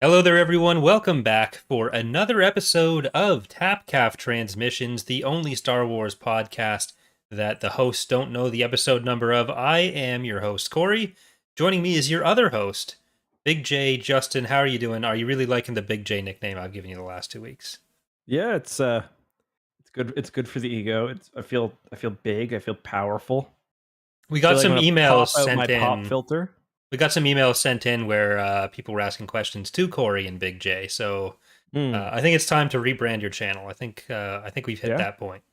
Hello there, everyone. Welcome back for another episode of Tapcaf Transmissions, the only Star Wars podcast that the hosts don't know the episode number of. I am your host, Corey. Joining me is your other host, Big J. Justin, how are you doing? Are you really liking the Big J nickname I've given you the last 2 weeks? Yeah, it's good. It's good for the ego. I feel big. I feel powerful. We I feel got like I'm some gonna emails pop out my sent pop in. filter. We got some emails sent in where people were asking questions to Corey and Big J. So Hmm. I think it's time to rebrand your channel. I think we've hit Yeah. that point.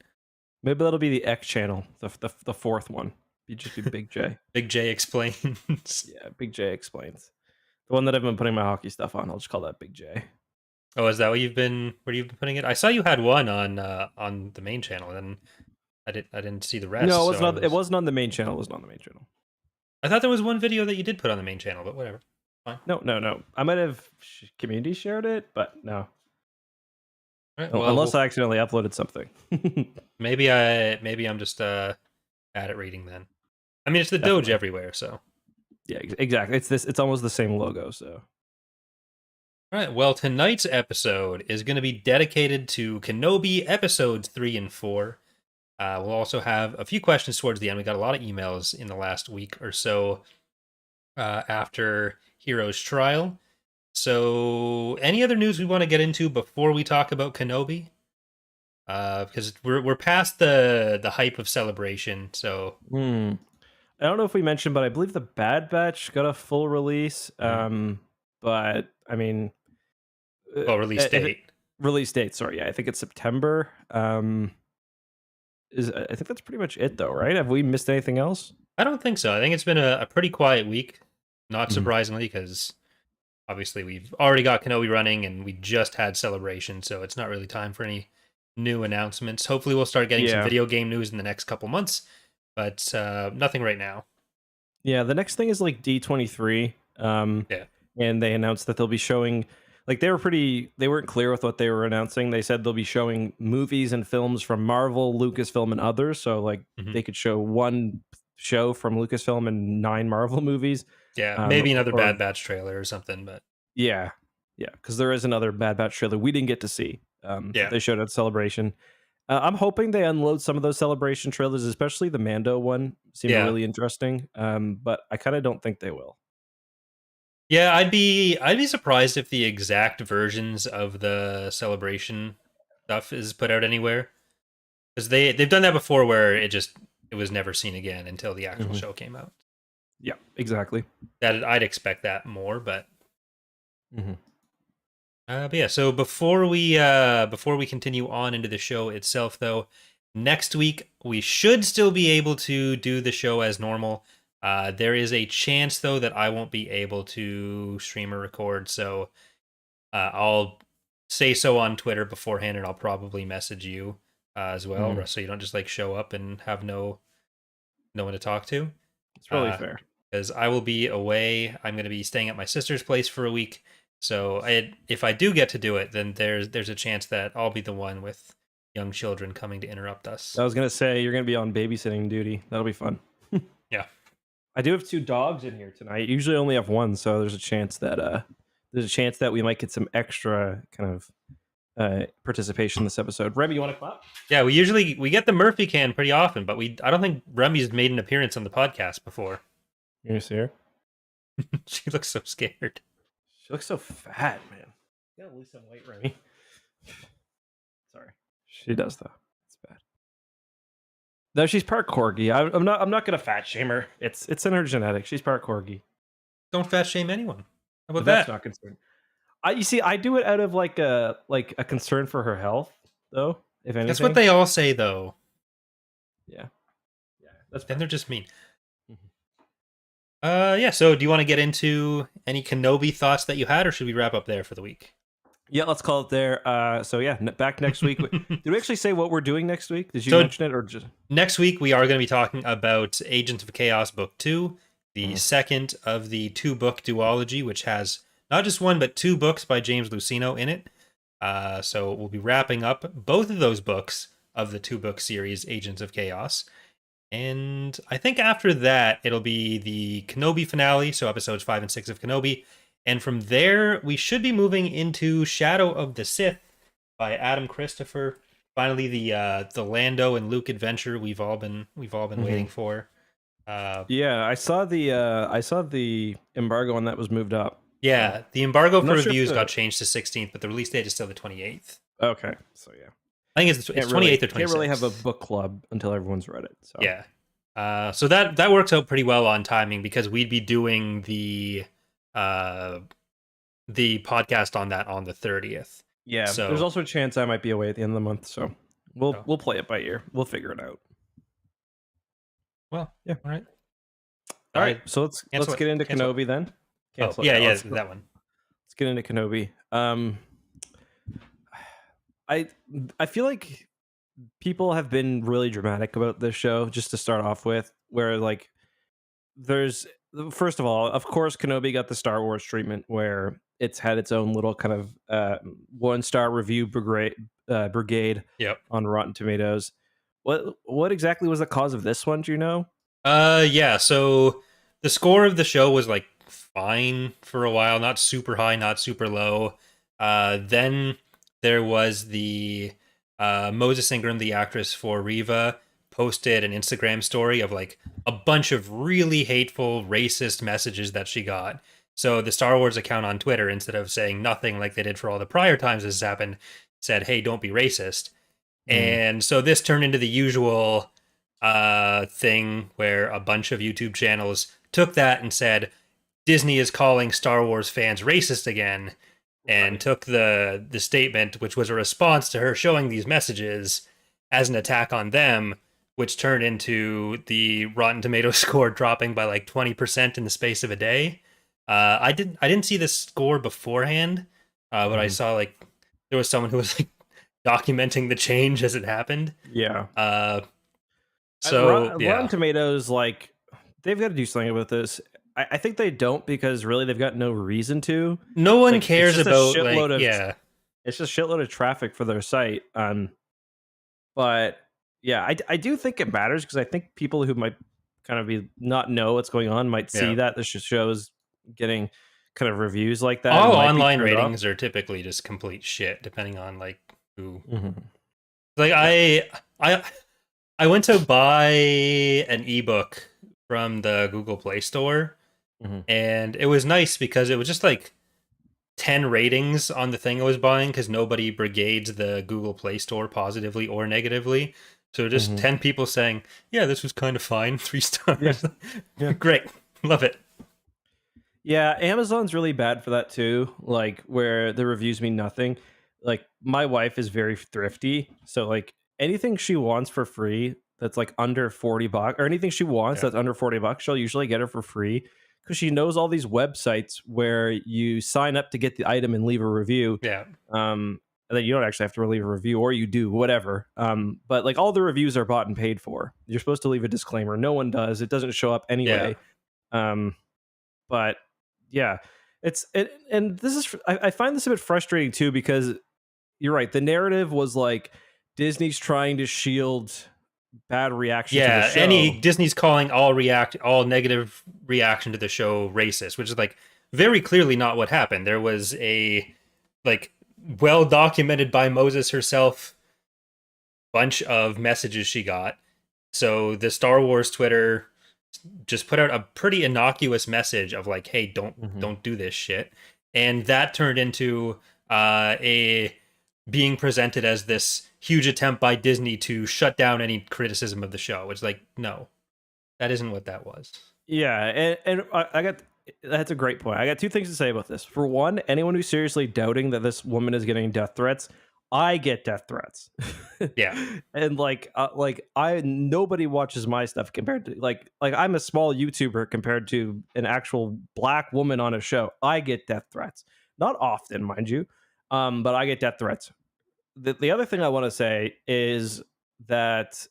Maybe that'll be the X channel, the fourth one. You just be Big J. Big J explains. Yeah, Big J explains. The one that I've been putting my hockey stuff on. I'll just call that Big J. Oh, is that what where you've been putting it? I saw you had one on the main channel, and then I didn't see the rest. No, it was So not. It wasn't on the main channel. It wasn't on the main channel. I thought there was one video that you did put on the main channel, but whatever. Fine. No. I might have community shared it, but no. All right, No, well, unless I accidentally uploaded something. maybe I'm just bad at reading then. I mean, it's the Doge Definitely. everywhere, so. Yeah, exactly. It's almost the same logo. So. All right, well, tonight's episode is going to be dedicated to Kenobi episodes 3 and 4. We'll also have a few questions towards the end. We got a lot of emails in the last week or so after Hero's Trial. So, any other news we want to get into before we talk about Kenobi? Because we're past the hype of Celebration. So, I don't know if we mentioned, but I believe the Bad Batch got a full release. But I mean, well, release date. Release date. Sorry, yeah, I think it's September. I think that's pretty much it, though, right? Have we missed anything else? I don't think so. I think it's been a pretty quiet week, not Mhm. surprisingly, because obviously we've already got Kenobi running and we just had Celebration, so it's not really time for any new announcements. Hopefully, we'll start getting some Yeah. video game news in the next couple months, but nothing right now. Yeah, the next thing is like D23. Yeah. And they announced that they'll be showing, like, they weren't clear with what they were announcing. They said they'll be showing movies and films from Marvel, Lucasfilm, and others. So, like, Mhm. they could show one show from Lucasfilm and 9 Marvel movies. Yeah, maybe another Or Bad Batch trailer or something, but yeah, because there is another Bad Batch trailer we didn't get to see. yeah. They showed at Celebration. I'm hoping they unload some of those Celebration trailers, especially the Mando one. Seemed Yeah. really interesting. But I kind of don't think they will. Yeah, I'd be surprised if the exact versions of the Celebration stuff is put out anywhere. Because they've done that before where it was never seen again until the actual show came out. Yeah, exactly. That I'd expect that more, but Mhm. but yeah. So before we continue on into the show itself, though, next week we should still be able to do the show as normal. There is a chance though that I won't be able to stream or record, so I'll say so on Twitter beforehand, and I'll probably message you as well, Mhm. so you don't just like show up and have no one to talk to. It's really fair. Because I will be away. I'm going to be staying at my sister's place for a week. So if I do get to do it, then there's a chance that I'll be the one with young children coming to interrupt us. I was gonna say you're gonna be on babysitting duty. That'll be fun. Yeah. I do have 2 dogs in here tonight. Usually only have one, so there's a chance that we might get some extra kind of participation this episode. Remy, you want to clap? Yeah, we get the Murphy can pretty often, but I don't think Remy's made an appearance on the podcast before. You gonna see her? She looks so scared. She looks so fat, man. You gotta lose some weight, Remy. Sorry, she does though. It's bad. No, she's part corgi. I'm not gonna fat shame her. It's in her genetics. She's part corgi. Don't fat shame anyone. How about But that's that? not concerned. You see, I do it out of like a concern for her health, though. If anything, That's what they all say, though. Yeah, that's Then they're just mean. Mhm. Yeah. So, do you want to get into any Kenobi thoughts that you had, or should we wrap up there for the week? Yeah, let's call it there. So yeah, back next week. Did we actually say what we're doing next week? Did you So- mention it or just? Next week, we are going to be talking about Agents of Chaos Book 2, the second of the 2-book duology, which has not just one, but 2 books by James Luceno in it. So we'll be wrapping up both of those books of the 2-book series, Agents of Chaos. And I think after that, it'll be the Kenobi finale, so episodes 5 and 6 of Kenobi, And from there, we should be moving into Shadow of the Sith by Adam Christopher. Finally, the Lando and Luke adventure we've all been waiting for. Yeah, I saw the embargo on that was moved up. Yeah, the embargo I'm for not sure if reviews got changed to 16th, but the release date is still the 28th. Okay, so yeah, I think it's 28th or 26th. Can't really have a book club until everyone's read it. So Yeah. So that works out pretty well on timing because we'd be doing the podcast on that on the 30th. yeah. So There's also a chance I might be away at the end of the month, so we'll play it by ear. We'll figure it out. Well, yeah. All right. So let's get into Kenobi then. Cancel. Yeah, that one. Let's get into Kenobi. I feel like people have been really dramatic about this show, just to start off with, where like there's, first of all, of course, Kenobi got the Star Wars treatment where it's had its own little kind of 1-star review brigade on Rotten Tomatoes. What exactly was the cause of this one? Do you know? Yeah. So the score of the show was like fine for a while, not super high, not super low. Then there was the Moses Ingram, the actress for Reva, posted an Instagram story of like a bunch of really hateful, racist messages that she got. So the Star Wars account on Twitter, instead of saying nothing like they did for all the prior times this has happened, said, "Hey, don't be racist." And so this turned into the usual thing where a bunch of YouTube channels took that and said, Disney is calling Star Wars fans racist again, and took the statement, which was a response to her showing these messages, as an attack on them, which turned into the Rotten Tomatoes score dropping by like 20% in the space of a day. I didn't see this score beforehand, but I saw like there was someone who was like documenting the change as it happened. Yeah. So Rotten Tomatoes, like, they've got to do something about this. I think they don't, because really they've got no reason to. No one cares about it's just a shitload of traffic for their site. But yeah, I do think it matters, because I think people who might kind of be not know what's going on might see that the show is getting kind of reviews like that. All online ratings are typically just complete shit, depending on like who. Like I went to buy an ebook from the Google Play Store, and it was nice because it was just like 10 ratings on the thing I was buying, because nobody brigades the Google Play Store positively or negatively. So just 10 people saying, yeah, this was kind of fine, 3 stars. Yeah. Great. Love it. Yeah, Amazon's really bad for that too, like where the reviews mean nothing. Like my wife is very thrifty, so like anything she wants for free that's like under $40, or anything she wants that's under $40, she'll usually get it for free, because she knows all these websites where you sign up to get the item and leave a review. And then you don't actually have to leave a review, or you do, whatever. But like all the reviews are bought and paid for. You're supposed to leave a disclaimer. No one does. It doesn't show up anyway. But yeah, and this is, I find this a bit frustrating too, because you're right. The narrative was like Disney's trying to shield bad reaction to the show. Disney's calling all negative reaction to the show racist, which is like very clearly not what happened. There was a like well documented by Moses herself bunch of messages she got. So the Star Wars Twitter just put out a pretty innocuous message of like, hey, don't do this shit. And that turned into a being presented as this huge attempt by Disney to shut down any criticism of the show. It's like, no, that isn't what that was. Yeah, and I got, that's a great point. I got 2 things to say about this. For one, anyone who's seriously doubting that this woman is getting death threats, I get death threats. Yeah. And nobody watches my stuff compared to like I'm a small YouTuber compared to an actual black woman on a show. I get death threats. Not often, mind you. But I get death threats. The other thing I want to say is that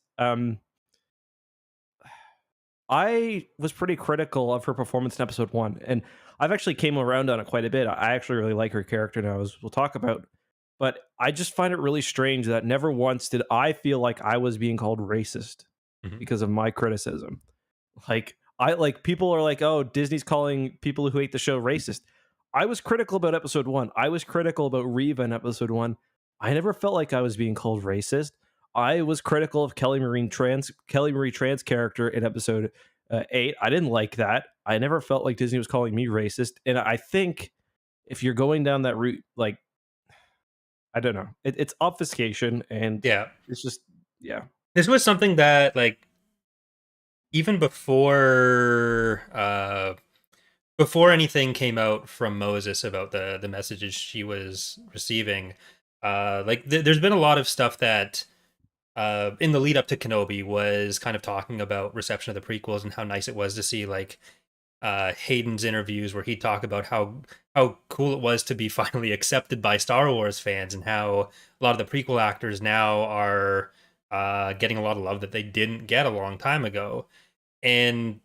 I was pretty critical of her performance in episode 1, and I've actually came around on it quite a bit. I actually really like her character now, as we'll talk about. But I just find it really strange that never once did I feel like I was being called racist because of my criticism. Like people are like, oh, Disney's calling people who hate the show racist. I was critical about episode 1. I was critical about Reva in episode 1. I never felt like I was being called racist. I was critical of Kelly Marie Tran's character in episode 8. I didn't like that. I never felt like Disney was calling me racist. And I think if you're going down that route, like, I don't know, it's obfuscation, and Yeah. it's just, yeah. This was something that, like, even before anything came out from Moses about the messages she was receiving, like there's been a lot of stuff that in the lead up to Kenobi was kind of talking about reception of the prequels and how nice it was to see like Hayden's interviews where he'd talk about how cool it was to be finally accepted by Star Wars fans, and how a lot of the prequel actors now are getting a lot of love that they didn't get a long time ago. And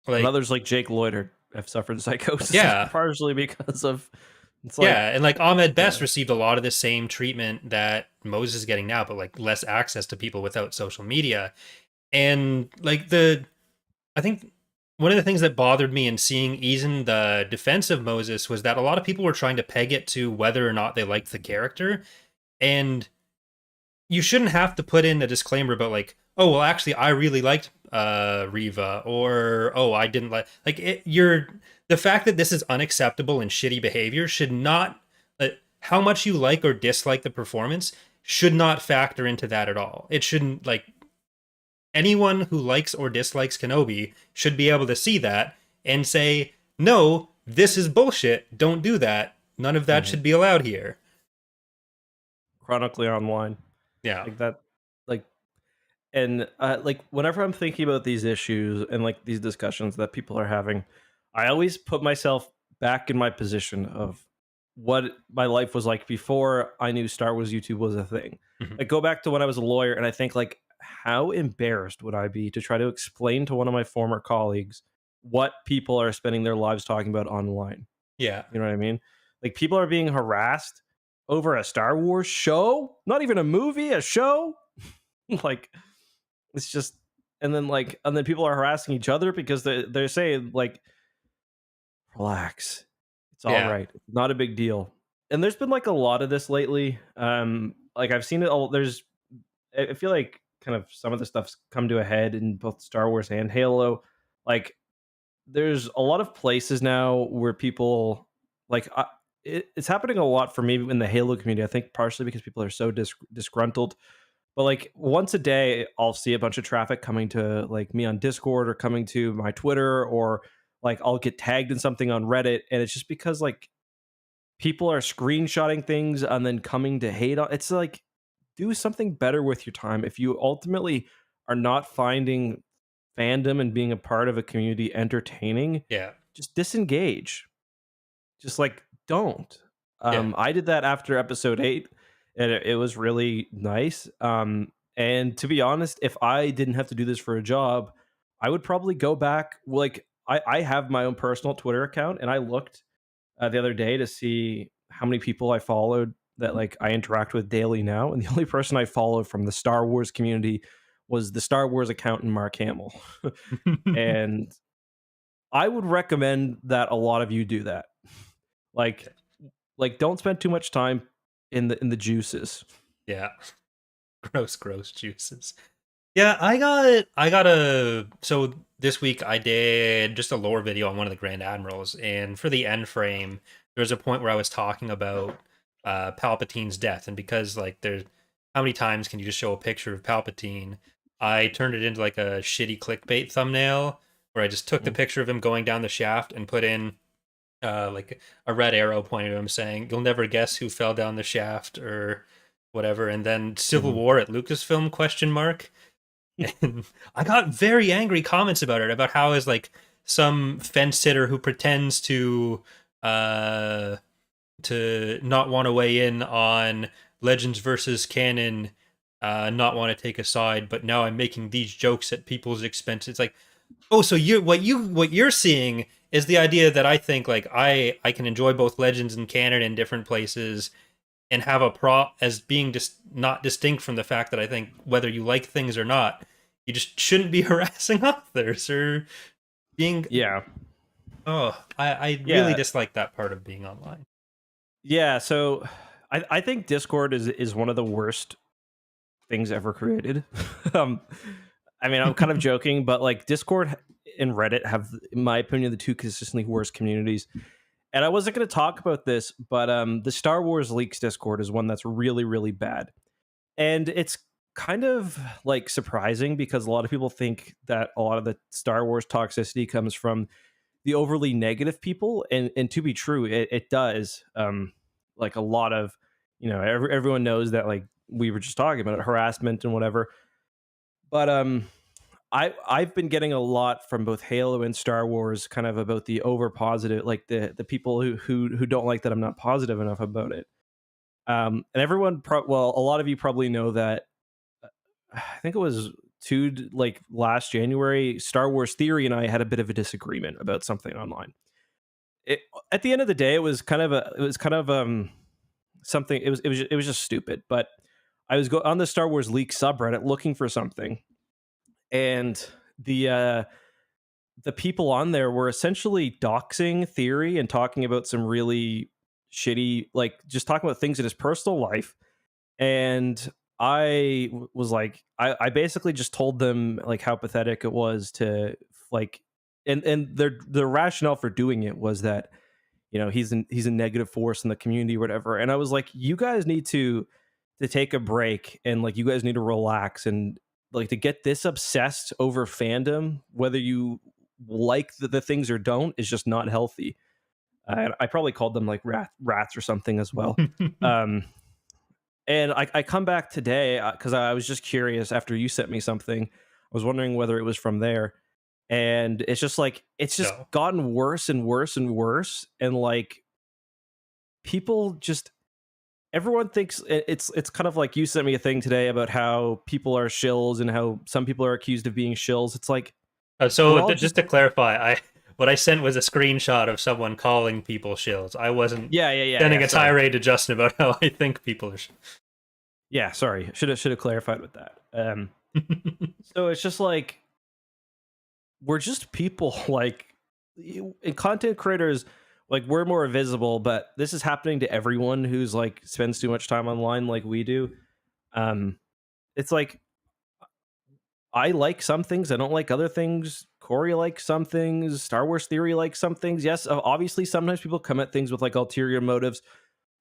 like, And others like Jake Lloyd have suffered psychosis, yeah, partially because of, it's like, yeah, and like Ahmed Best yeah. received a lot of the same treatment that Moses is getting now, but like less access to people without social media. And like I think one of the things that bothered me in seeing even the defense of Moses was that a lot of people were trying to peg it to whether or not they liked the character. And you shouldn't have to put in a disclaimer about like, oh, well, actually, I really liked Riva, or oh, I didn't like it. You're the fact that this is unacceptable and shitty behavior should not, how much you like or dislike the performance should not factor into that at all. It shouldn't, like, anyone who likes or dislikes Kenobi should be able to see that and say, no, this is bullshit. Don't do that. None of that should be allowed here. Chronically Online. Yeah. Like that, like, and like whenever I'm thinking about these issues and like these discussions that people are having, I always put myself back in my position of what my life was like before I knew Star Wars YouTube was a thing. Mhm. Like, go back to when I was a lawyer, and I think, like, how embarrassed would I be to try to explain to one of my former colleagues what people are spending their lives talking about online? Yeah. You know what I mean? Like, people are being harassed over a Star Wars show, not even a movie, a show. Like, it's just, and then people are harassing each other because they're saying, like, relax, it's all Yeah. right, it's not a big deal. And there's been like a lot of this lately. Like, I've seen it all. I feel like kind of some of the stuff's come to a head in both Star Wars and Halo. Like, there's a lot of places now where people, like, it's happening a lot for me in the Halo community. I think partially because people are so disgruntled. But like, once a day, I'll see a bunch of traffic coming to like me on Discord or coming to my Twitter, or like I'll get tagged in something on Reddit, and it's just because like people are screenshotting things and then coming to hate on. It's like, do something better with your time. If you ultimately are not finding fandom and being a part of a community entertaining, Yeah. just disengage. Just like, don't. Yeah. I did that after episode 8, and it was really nice. And to be honest, if I didn't have to do this for a job, I would probably go back. Like, I have my own personal Twitter account, and I looked the other day to see how many people I followed that like I interact with daily now, and the only person I followed from the Star Wars community was the Star Wars accountant Mark Hamill. And I would recommend that a lot of you do that. Like, don't spend too much time in the juices. Yeah. Gross juices. Yeah, I got a so this week I did just a lore video on one of the Grand Admirals, and for the end frame, there was a point where I was talking about Palpatine's death, and because like there's how many times can you just show a picture of Palpatine? I turned it into like a shitty clickbait thumbnail where I just took the picture of him going down the shaft and put in like a red arrow pointing to him saying, "You'll never guess who fell down the shaft," or whatever, and then Civil War at Lucasfilm question mark. And I got very angry comments about it, about how is like some fence sitter who pretends uh to not want to weigh in on Legends versus canon, not want to take a side, but now I'm making these jokes at people's expense. It's like, oh, so what you're seeing is the idea that I think like I can enjoy both Legends and canon in different places and have a as being just not distinct from the fact that I think whether you like things or not, you just shouldn't be harassing authors or being. Yeah. Oh, I really Yeah, dislike that part of being online. yeah. So I think Discord is one of the worst things ever created. um, I mean, I'm kind of joking, but like Discord and Reddit have, in my opinion, the two consistently worst communities. And I wasn't going to talk about this, but the Star Wars leaks Discord is one that's really, really bad. And it's kind of like surprising because a lot of people think that a lot of the Star Wars toxicity comes from the overly negative people, and to be true, it does. Like a lot of, everyone knows that, like we were just talking about it, harassment and whatever. But I've been getting a lot from both Halo and Star Wars, kind of about the over positive, like the people who don't like that I'm not positive enough about it. And everyone, well, a lot of you probably know that. I think it was like last January, Star Wars Theory and I had a bit of a disagreement about something online. It, at the end of the day, it was kind of something. It was just stupid. But I was on the Star Wars leak subreddit looking for something, and the people on there were essentially doxing Theory and talking about some really shitty, like just talking about things in his personal life. And was like, I basically just told them like how pathetic it was to, like, and their rationale for doing it was that, he's a negative force in the community or whatever. And I was like, you guys need to take a break, and like you guys need to relax, and like to get this obsessed over fandom, whether you like the things or don't, is just not healthy. I probably called them like rats or something as well. Um, and I come back today because I was just curious after you sent me something. I was wondering whether it was from there. And it's just like, it's just No. gotten worse and worse and worse. And like, people just, everyone thinks it's kind of like you sent me a thing today about how people are shills and how some people are accused of being shills. It's like, So we're all just just, to clarify, I what I sent was a screenshot of someone calling people shills. I wasn't yeah. sending a Sorry. tirade to Justin about how I think people are. Yeah. Sorry. Should have clarified with that. So it's just like, we're just people like, and content creators, like we're more visible, but this is happening to everyone who's like spends too much time online like we do. um it's like, I like some things, I don't like other things. Corey likes some things, Star Wars Theory likes some things. Yes, obviously sometimes people come at things with like ulterior motives,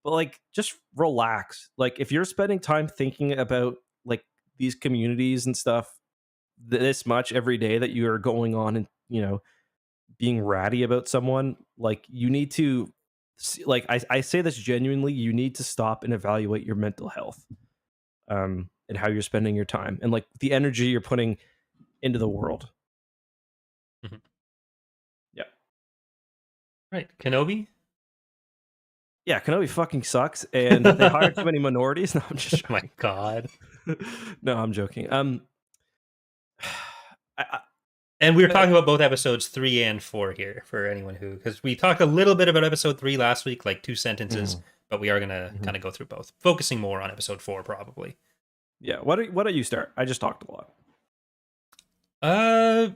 but like just relax. Like if you're spending time thinking about like these communities and stuff this much every day that you are going on and being ratty about someone, like you need to like I say this genuinely, you need to stop and evaluate your mental health, and how you're spending your time and like the energy you're putting into the world. Mhm. Yeah. Right, Kenobi. Yeah, Kenobi fucking sucks, and they hired too many minorities. No, I'm just My joking. God. No, I'm joking. I, And we were I, talking about both episodes 3 and 4 here for anyone who, because we talked a little bit about episode 3 last week, like 2 sentences, Mhm, but we are gonna mhm. kind of go through both, focusing more on episode 4 probably. Yeah, why don't you start? I just talked a lot. Uh,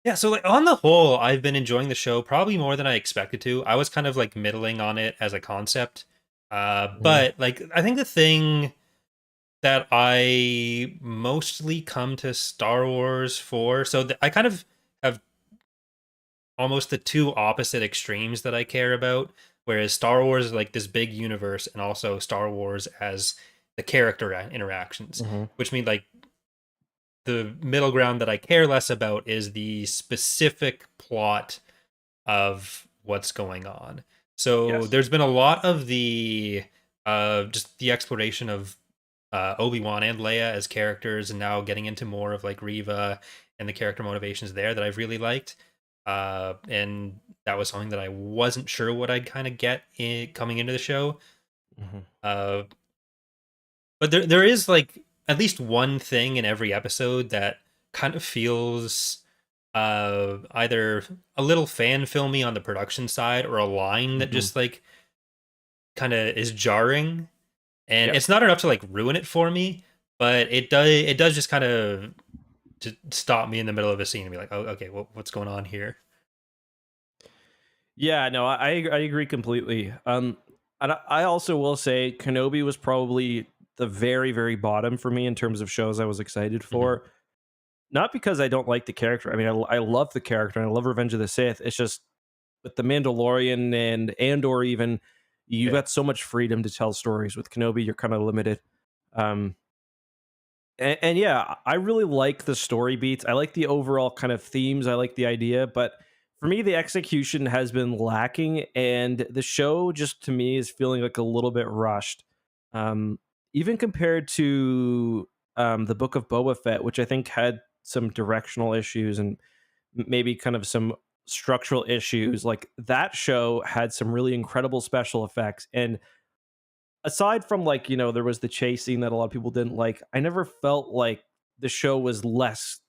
yeah. So like on the whole, I've been enjoying the show probably more than I expected to. I was kind of like middling on it as a concept, Mhm, but like I think the thing that I mostly come to Star Wars for, so I kind of have almost the two opposite extremes that I care about. Whereas Star Wars is like this big universe, and also Star Wars as the character interactions, mhm. which mean like the middle ground that I care less about is the specific plot of what's going on. So Yes. there's been a lot of the just the exploration of Obi-Wan and Leia as characters, and now getting into more of like Riva and the character motivations there that I've really liked. And that was something that I wasn't sure what I'd kind of get coming into the show. Mhm, Uh, but there is like at least one thing in every episode that kind of feels either a little fan filmy on the production side, or a line that mhm. just like kind of is jarring, and Yep. it's not enough to like ruin it for me, but it does just kind of to stop me in the middle of a scene and be like, oh, okay, what's going on here? Yeah, no, I agree completely. And I also will say Kenobi was probably the very, very bottom for me in terms of shows I was excited Mhm. for. Not because I don't like the character. I mean, I love the character and I love Revenge of the Sith. It's just with the Mandalorian and Andor, even you've Yeah. got so much freedom to tell stories. With Kenobi, you're kind of limited. Um, and yeah, I really like the story beats. I like the overall kind of themes. I like the idea, but for me, the execution has been lacking, and the show just to me is feeling like a little bit rushed. Even compared to the Book of Boba Fett, which I think had some directional issues and maybe kind of some structural issues. Like that show had some really incredible special effects, and aside from like there was the chase scene that a lot of people didn't like, I never felt like the show was less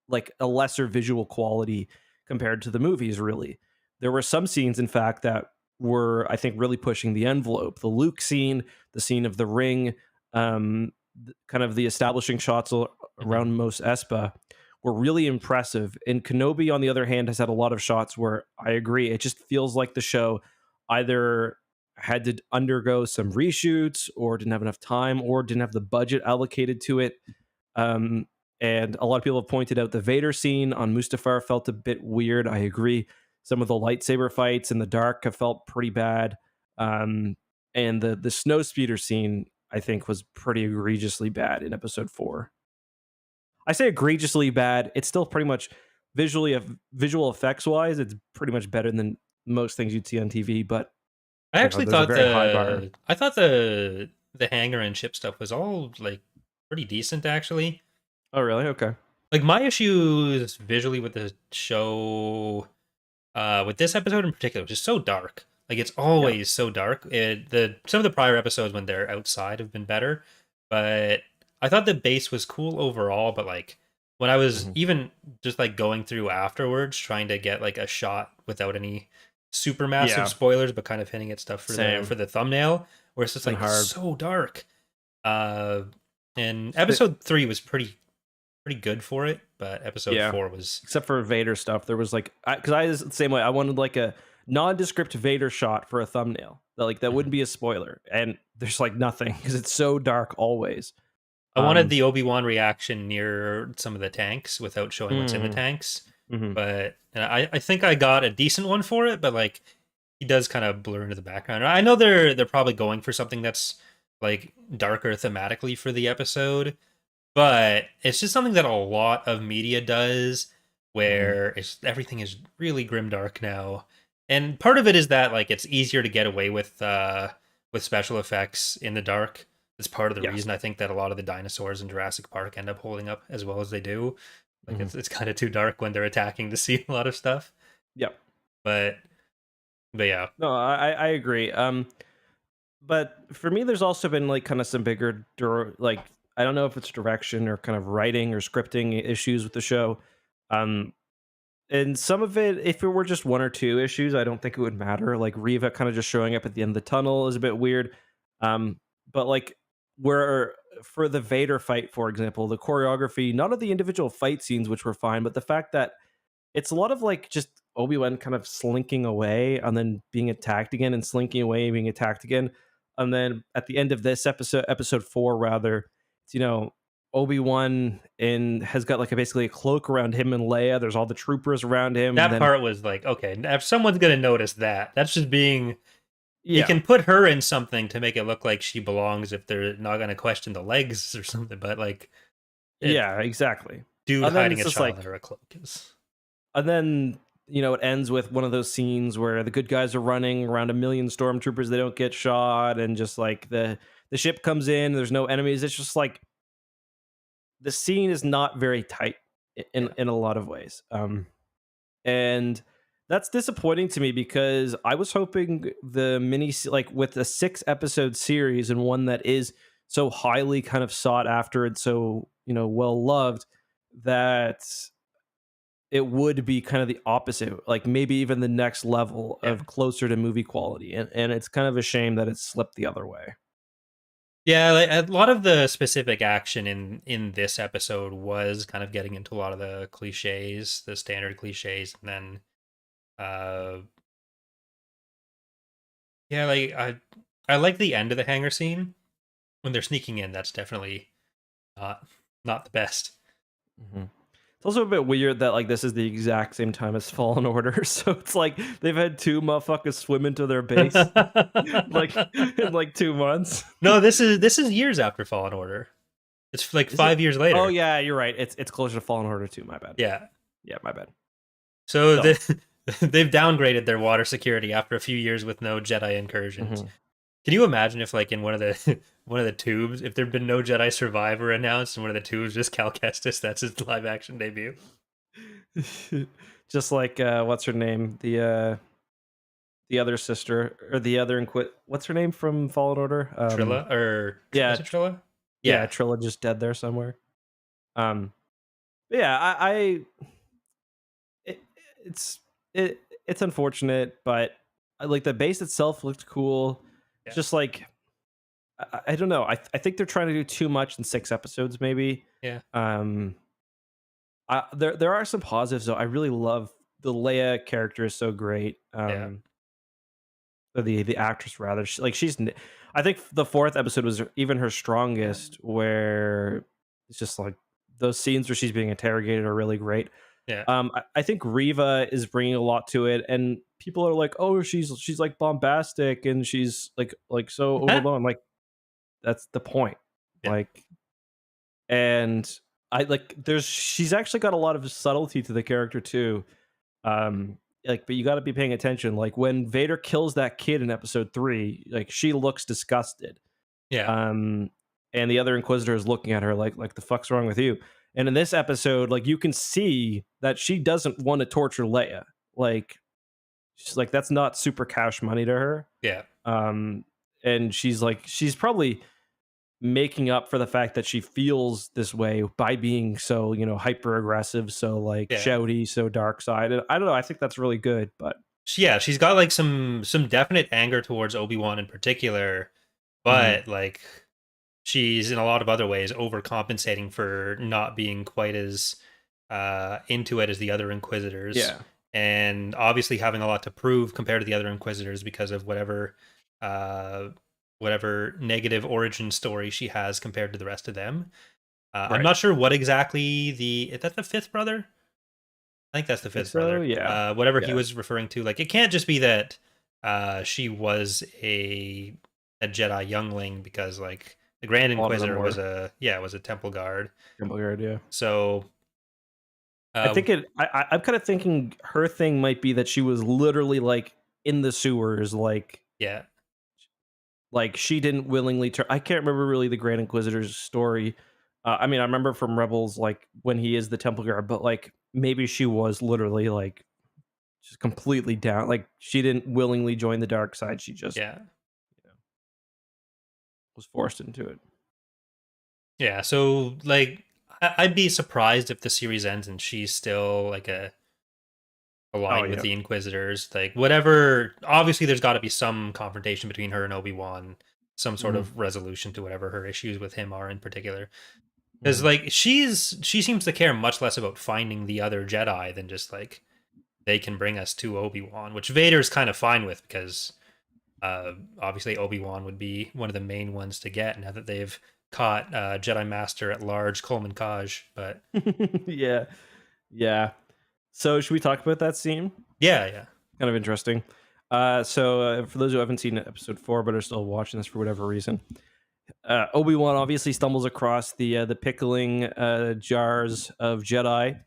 like a lesser visual quality compared to the movies. Really, there were some scenes in fact that were, I think, really pushing the envelope. The Luke scene, the scene of the ring, kind of the establishing shots Mhm. around Mos Espa were really impressive. And Kenobi, on the other hand, has had a lot of shots where I agree, it just feels like the show either had to undergo some reshoots or didn't have enough time or didn't have the budget allocated to it. Um, and a lot of people have pointed out the Vader scene on Mustafar felt a bit weird. I agree. Some of the lightsaber fights in the dark have felt pretty bad. Um, and the snow speeder scene, I think, was pretty egregiously bad in episode 4. I say egregiously bad. It's still pretty much visual effects wise, it's pretty much better than most things you'd see on TV. But I actually there's a thought very high bar. the hangar and ship stuff was all like pretty decent actually. Oh, really? Okay. Like my issues visually with the show, with this episode in particular, which is so dark. Like it's Yeah. always so dark. The some of the prior episodes when they're outside have been better, but I thought the base was cool overall. But like when I was Mhm. even just like going through afterwards, trying to get like a shot without any super massive Yeah. spoilers, but kind of hinting at stuff Same. for the thumbnail, where it's It's just been like it's hard. so dark. Uh, and It's been, episode 3 was pretty good for it, but episode yeah. 4 was Except for Vader stuff, there was like, because I was the same way. I wanted like a nondescript Vader shot for a thumbnail that like that Mhm. wouldn't be a spoiler, and there's like nothing because it's so dark always. I wanted Um. the Obi-Wan reaction near some of the tanks without showing what's in the Hmm. tanks. Hmm. But and I think I got a decent one for it, but like he does kind of blur into the background. I know they're probably going for something that's like darker thematically for the episode, but it's just something that a lot of media does Hmm. where everything is really grimdark now. And part of it is that like it's easier to get away with special effects in the dark. It's part of the Yes. reason I think that a lot of the dinosaurs in Jurassic Park end up holding up as well as they do. Like Hmm. it's kind of too dark when they're attacking to see a lot of stuff. Yep. But but yeah. No, I agree. But for me, there's also been like kind of some bigger, like I don't know if it's direction or kind of writing or scripting issues with the show. Um, and some of it, if it were just one or two issues, I don't think it would matter. Like Riva kind of just showing up at the end of the tunnel is a bit weird. But like where for the Vader fight, for example, the choreography, not of the individual fight scenes, which were fine, but the fact that it's a lot of like just Obi-Wan kind of slinking away and then being attacked again and slinking away and being attacked again. And then at the end of this episode 4 rather, it's, Obi-Wan and has got like basically a cloak around him and Leia. There's all the troopers around him. And That then part was like, okay, if someone's gonna notice that, that's just being you yeah. can put her in something to make it look like she belongs if they're not going to question the legs or something. But like, it Yeah, exactly. dude And then hiding it's a just child like under a cloak is. and then it ends with one of those scenes where the good guys are running around a million stormtroopers, they don't get shot, and just like the ship comes in, there's no enemies. It's just like the scene is not very tight in Yeah, in a lot of ways. And that's disappointing to me because I was hoping the like with a 6 episode series and one that is so highly kind of sought after and so well loved, that it would be kind of the opposite, like maybe even the next level yeah, of closer to movie quality, and it's kind of a shame that it slipped the other way. yeah. Like, a lot of the specific action in this episode was kind of getting into a lot of the cliches, the standard cliches, and then Yeah, like I like the end of the hangar scene when they're sneaking in. That's definitely not not the best. Hmm. It's also a bit weird that like this is the exact same time as Fallen Order, so it's like they've had two motherfuckers swim into their base like in like 2 months. No, this is years after Fallen Order. It's like Is it? 5 years Oh later. yeah, you're right. It's closer to Fallen Order 2. My bad. Yeah. Yeah, my bad. So Still. they've downgraded their water security after a few years with no Jedi incursions. Hmm. Can you imagine if, like, in one of the one of the tubes, if there'd been no Jedi Survivor announced, and one of the tubes just Cal Kestis, that's his live action debut. Just like what's her name? The other sister or the other what's her name from Fallen Order? Trilla or Yeah, was it Trilla? yeah, Yeah, Trilla just dead there somewhere. Um, yeah, it, it's it's unfortunate, but like the base itself looked cool. It's yeah, just like I don't know. I think they're trying to do too much in 6 episodes, maybe. yeah, Um, there are some positives though. I really love the Leia character is so great. yeah. Or the actress rather. I think the fourth episode was even her strongest, where it's just like those scenes where she's being interrogated are really great. Yeah. I think Riva is bringing a lot to it, and people are like, "Oh, she's like bombastic and she's like so overblown." Like that's the point. Yeah. Like, and I like there's she's actually got a lot of subtlety to the character too. Like, but you got to be paying attention. Like when Vader kills that kid in episode 3, like she looks disgusted. Yeah. Um, and the other Inquisitor is looking at her like the fuck's wrong with you? And in this episode, like you can see that she doesn't want to torture Leia. Like she's like that's not super cash money to her. Yeah. Um, and she's probably making up for the fact that she feels this way by being so hyper aggressive, so like Yeah. shouty, so dark side. And I don't know, I think that's really good. But Yeah, she's got like some definite anger towards Obi-Wan in particular, mhm. but like she's in a lot of other ways overcompensating for not being quite as into it as the other Inquisitors, Yeah, and obviously having a lot to prove compared to the other Inquisitors because of uh, whatever negative origin story she has compared to the rest of them. I'm right. not sure what exactly the is that the fifth brother? I think that's the I think fifth so. brother. Yeah, Whatever he yeah. was referring to, like it can't just be that she was a Jedi youngling because like the Grand A lot of them Inquisitor was were a Temple Guard. Temple Guard. Yeah, So I uh, think it. I'm kind of thinking her thing might be that she was literally like in the sewers, yeah, like she didn't willingly turn. I can't remember really the Grand Inquisitor's story. I mean, I remember from Rebels, like when he is the Temple Guard, but like maybe she was literally like just completely down. Like she didn't willingly join the dark side. She just yeah, you know, was forced into it. yeah. So like I'd be surprised if the series ends and she's still like a Oh aligned with yeah. the Inquisitors. Like whatever. Obviously, there's got to be some confrontation between her and Obi-Wan, some sort Hmm. of resolution to whatever her issues with him are in particular. Because Hmm. like she seems to care much less about finding the other Jedi than just like they can bring us to Obi-Wan, which Vader's kind of fine with because obviously Obi-Wan would be one of the main ones to get now that they've caught Jedi Master at large Coleman Kaj. But Yeah, yeah. So should we talk about that scene? yeah, yeah, Kind of interesting. For those who haven't seen episode 4 but are still watching this for whatever reason, Obi-Wan obviously stumbles across the pickling jars of Jedi,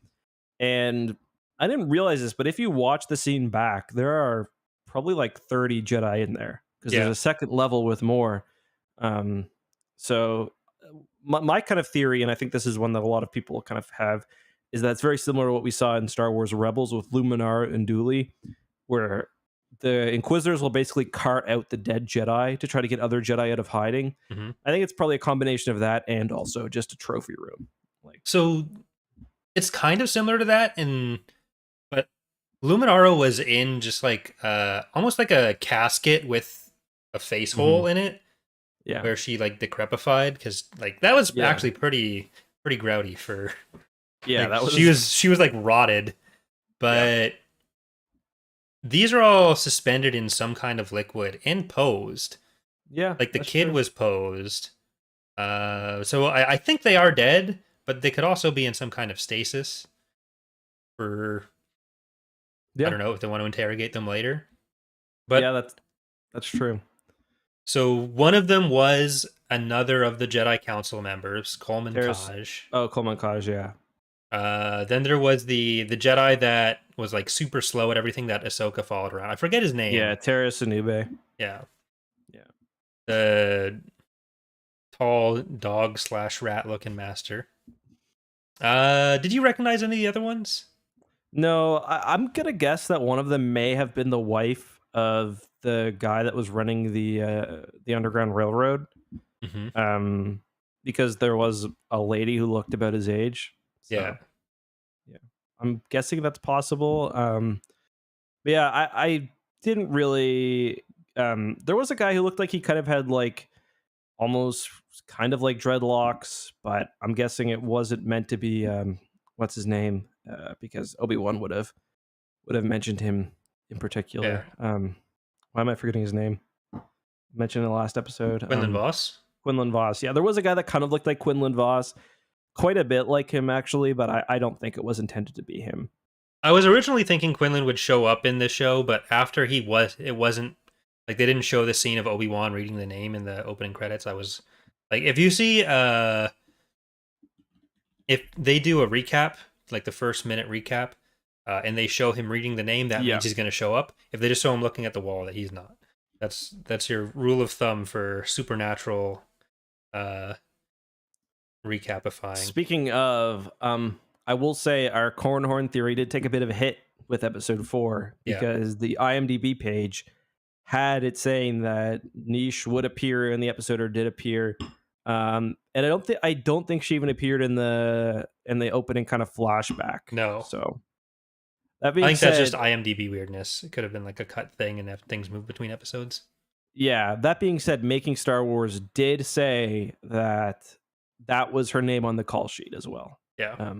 and I didn't realize this, but if you watch the scene back, there are probably like 30 Jedi in there because there's yeah. a second level with more. Um, so my kind of theory, and I think this is one that a lot of people kind of have, is that it's very similar to what we saw in Star Wars Rebels with Luminar and Dooley, where the Inquisitors will basically cart out the dead Jedi to try to get other Jedi out of hiding. Hmm. I think it's probably a combination of that and also just a trophy room. Like, So it's kind of similar to that, and but Luminara was in just like almost like a casket with a face mhm. hole in it Yeah, where she like decrepified because like that was yeah, actually pretty grouty for yeah. like That she was was she was like rotted, yeah. but these are all suspended in some kind of liquid and posed. Yeah, Like the that's kid true. was posed. So I think they are dead, but they could also be in some kind of stasis for, I Yeah, don't know, if they want to interrogate them later. yeah, But that's true. so one of them was another of the Jedi Council members, Coleman There's Kaj. Coleman Kaj, yeah. Then there was the Jedi that was like super slow at everything that Ahsoka followed around. I forget his Yeah, name. Terrace Anube. Yeah, Yeah. the tall dog slash rat looking master. Did you recognize any of the other ones? No, I'm gonna guess that one of them may have been the wife of the guy that was running the Underground Railroad. Mm-hmm. Um, because there was a lady who looked about his age. Yeah, So yeah, I'm guessing that's possible. But yeah, I didn't really. There was a guy who looked like he kind of had like almost kind of like dreadlocks, but I'm guessing it wasn't meant to be. What's his name? Because Obi-Wan would have mentioned him in yeah. particular. Why am I forgetting his name? Mentioned in the last episode. Quinlan Voss. Quinlan Voss. Yeah, there was a guy that kind of looked like Quinlan Voss, quite a bit like him actually, but I don't think it was intended to be him. I was originally thinking Quinlan would show up in this show, but after it wasn't like they didn't show the scene of Obi-Wan reading the name in the opening credits. I was like, if you see, if they do a recap, like the first minute recap, and they show him reading the name, that Yeah. means he's going to show up. If they just show him looking at the wall, that he's not. That's your rule of thumb for supernatural uh, recapifying. Speaking of, I will say our cornhorn theory did take a bit of a hit with episode 4 Yeah. because the IMDb page had it saying that Niche would appear in the episode or did appear. And I don't think she even appeared in the opening kind of flashback. No. So that I being think that's just said, IMDb weirdness. It could have been like a cut thing and have things move between episodes. yeah, that being said, Making Star Wars did say that that was her name on the call sheet as well. Yeah.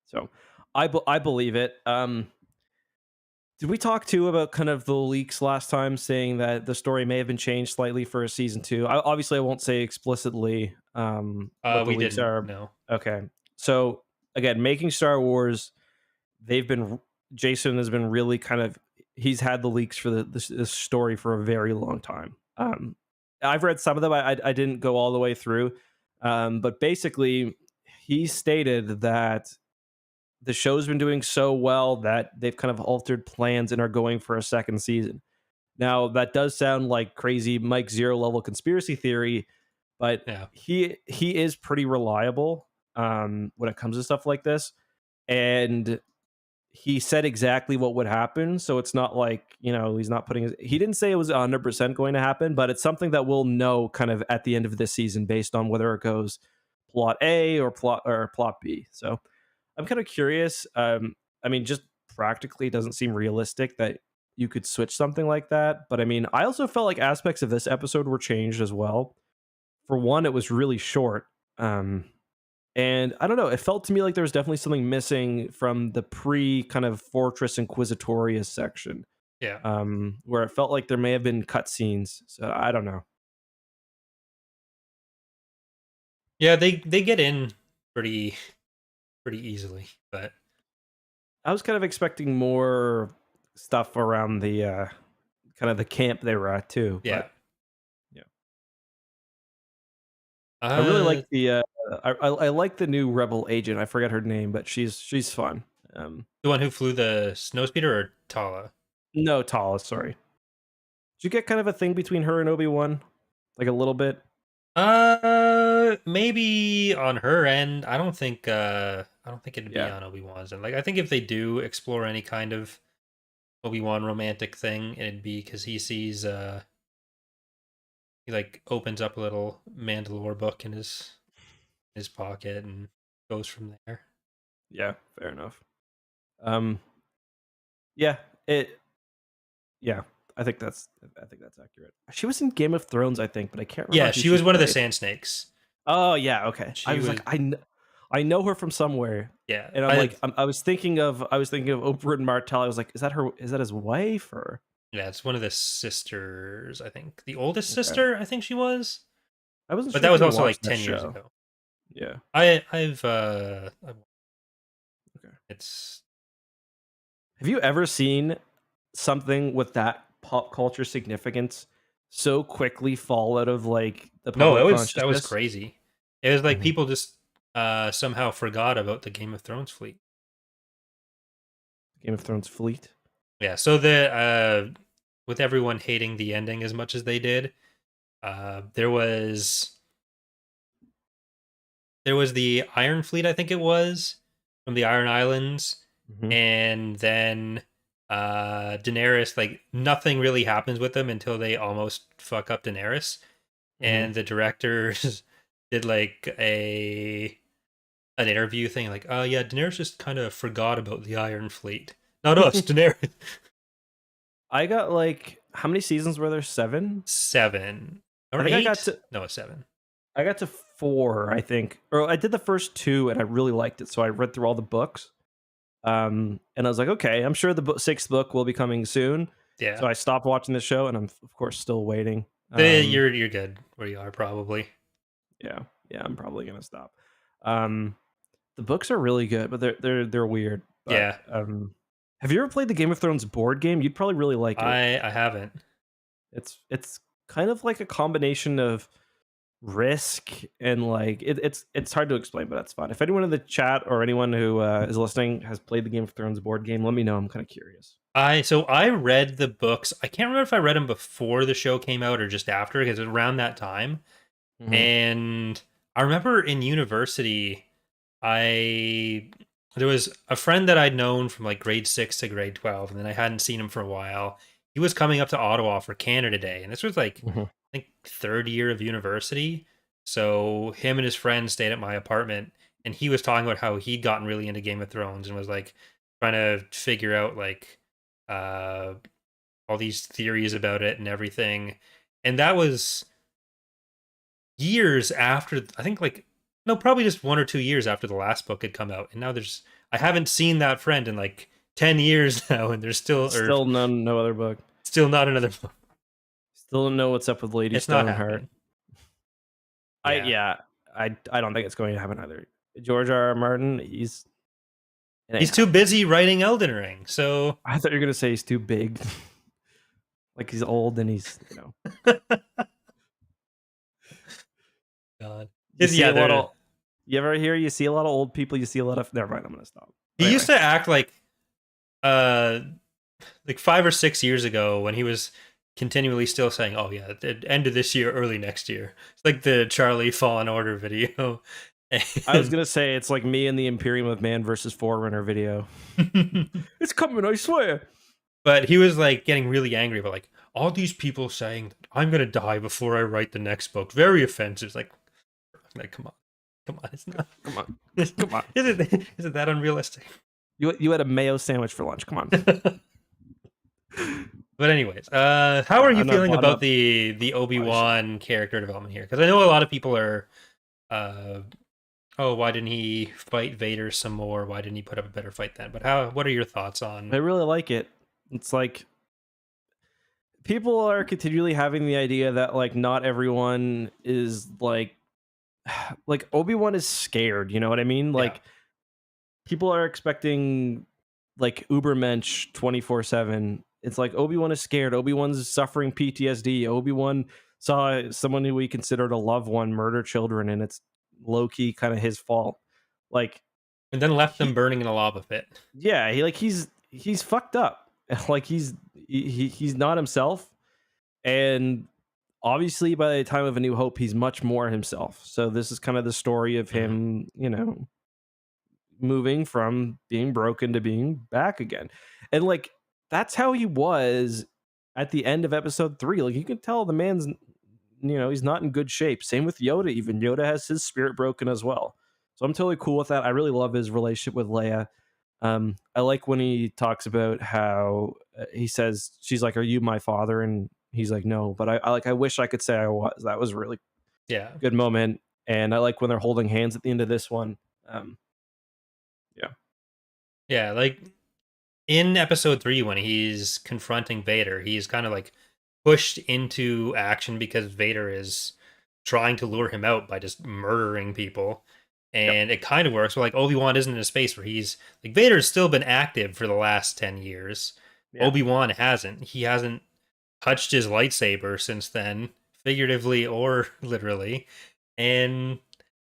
So I believe it. Did we talk too about kind of the leaks last time, saying that the story may have been changed slightly for a season 2? Obviously, I won't say explicitly what the We leaks didn't are. know. Okay, so again, Making Star Wars, they've been Jason has been really kind of he's had the leaks for this story for a very long time. I've read some of them. I didn't go all the way through, but basically, he stated that the show's been doing so well that they've kind of altered plans and are going for a second season. Now, that does sound like crazy Mike Zero level conspiracy theory, but Yeah. he is pretty reliable when it comes to stuff like this. And he said exactly what would happen. So it's not like, he's not he didn't say it was 100% going to happen, but it's something that we'll know kind of at the end of this season based on whether it goes plot A or plot B. So I'm kind of curious. I mean, just practically it doesn't seem realistic that you could switch something like that. But I mean, I also felt like aspects of this episode were changed as well. For one, it was really short. And I don't know, it felt to me like there was definitely something missing from the pre kind of Fortress Inquisitorius section. Yeah. Where it felt like there may have been cutscenes. So I don't know. Yeah, they get in pretty easily, but I was kind of expecting more stuff around the kind of the camp they were at too. yeah. But yeah. I really like the I like the new rebel agent. I forget her name, but she's fun. The one who flew the snowspeeder or Tala? No, Tala, sorry. Did you get kind of a thing between her and Obi-Wan? Like a little bit? Maybe on her end. I don't think it'd be Yeah. on Obi-Wan's end. Like I think if they do explore any kind of Obi-Wan romantic thing, it'd be because he sees he like opens up a little Mandalore book in his pocket and goes from there. Yeah, fair enough. Yeah, it yeah, I think that's accurate. She was in Game of Thrones, I think, but I can't remember Yeah, who she was one of the played. Sand Snakes. Oh, yeah, okay. I She was was like I know her from somewhere. Yeah, And I'm like, I was thinking of Oprah and Martell. I was like, is that his wife or? yeah, it's one of the sisters. I think the oldest Okay. sister. I think she was, I wasn't but sure that if was you also like watched that 10 years show. ago. Yeah. Okay. It's Have you ever seen something with that pop culture significance so quickly fall out of like the no, public that was consciousness? crazy. It was like Mhm. people just somehow forgot about the Game of Thrones fleet. Game of Thrones fleet. Yeah, so the with everyone hating the ending as much as they did, there was the Iron Fleet, I think it was, from the Iron Islands, Mhm. and then Daenerys, like nothing really happens with them until they almost fuck up Daenerys, Mhm. and the directors did like a an interview thing like, oh yeah, Daenerys just kind of forgot about the Iron Fleet. Not us, Daenerys. I got like how many seasons were there? 7? 7 I or think 8? No, 7. I got to 4, I think. Or I did the first 2 and I really liked it, so I read through all the books. And I was like, okay, I'm sure the 6th book will be coming soon. Yeah. So I stopped watching the show, and I'm of course still waiting. You're good where you are probably. Yeah, yeah, I'm probably gonna stop. Um, the books are really good, but they're weird. But Yeah. have you ever played the Game of Thrones board game? You'd probably really like it. I haven't. It's kind of like a combination of risk and like it's hard to explain, but that's fun. If anyone in the chat or anyone who is listening has played the Game of Thrones board game, let me know. I'm kind of curious. I read the books. I can't remember if I read them before the show came out or just after because it was around that time. Mm-hmm. And I remember in university, I there was a friend that I'd known from like grade 6 to grade 12, and then I hadn't seen him for a while. He was coming up to Ottawa for Canada Day, and this was like Mm-hmm. I think third year of university. So him and his friend stayed at my apartment, and he was talking about how he'd gotten really into Game of Thrones and was like trying to figure out like uh all these theories about it and everything. And that was years after, I think, like, no, probably just 1 or 2 years after the last book had come out. And now I haven't seen that friend in like 10 years now, and there's Still no other book. still not another book. Still don't know what's up with Lady It's not Stoneheart. happening. Yeah. I don't think it's going to happen either. George R. R. Martin, He's ain't too happening. busy writing Elden Ring. So I thought you were gonna say he's too big. Like he's old and he's. God. You see Yeah, a lot of. You ever hear? You see a lot of old people. You see a lot of. Never mind. I'm gonna stop. But he anyway. used to act uh like 5 or 6 years ago when he was continually still saying, "Oh yeah, the end of this year, early next year." It's like the Charlie Fallen Order video. I was gonna say it's like me and the Imperium of Man versus Forerunner video. It's coming, I swear. But he was like getting really angry about like all these people saying that I'm gonna die before I write the next book. Very offensive. It's like come on, it's not. Come on, Come on. Is it that unrealistic? You had a mayo sandwich for lunch. Come on. But anyways, how are you feeling about not the Obi-Wan character development here? Because I know a lot of people are, oh, why didn't he fight Vader some more? Why didn't he put up a better fight then? But what are your thoughts on? I really like it. It's like people are continually having the idea that like not everyone is like Obi-Wan is scared, you know what I mean? Like people are expecting like Ubermensch 24/7. It's like Obi-Wan is scared. Obi-Wan's suffering PTSD. Obi-Wan saw someone who he considered a loved one murder children, and it's low-key kind of his fault. Like And then left them burning in a lava pit. yeah, he's fucked up. Like he's not himself. And obviously by the time of A New Hope, he's much more himself. So this is kind of the story of him, moving from being broken to being back again. And like that's how he was at the end of episode 3. Like you can tell the man's he's not in good shape. Same with Yoda. Even Yoda has his spirit broken as well. So I'm totally cool with that. I really love his relationship with Leia. I like when he talks about how he says she's like, "Are you my father?" And he's like, "No," but I wish I could say I was. That was a really Yeah. good moment. And I like when they're holding hands at the end of this one. Um, yeah, Yeah, like in episode 3 when he's confronting Vader, he's kind of like pushed into action because Vader is trying to lure him out by just murdering people. yep, And it kind of works. But like Obi-Wan isn't in a space where he's like Vader's still been active for the last 10 years. yeah. Obi-Wan hasn't. He hasn't touched his lightsaber since then, figuratively or literally. And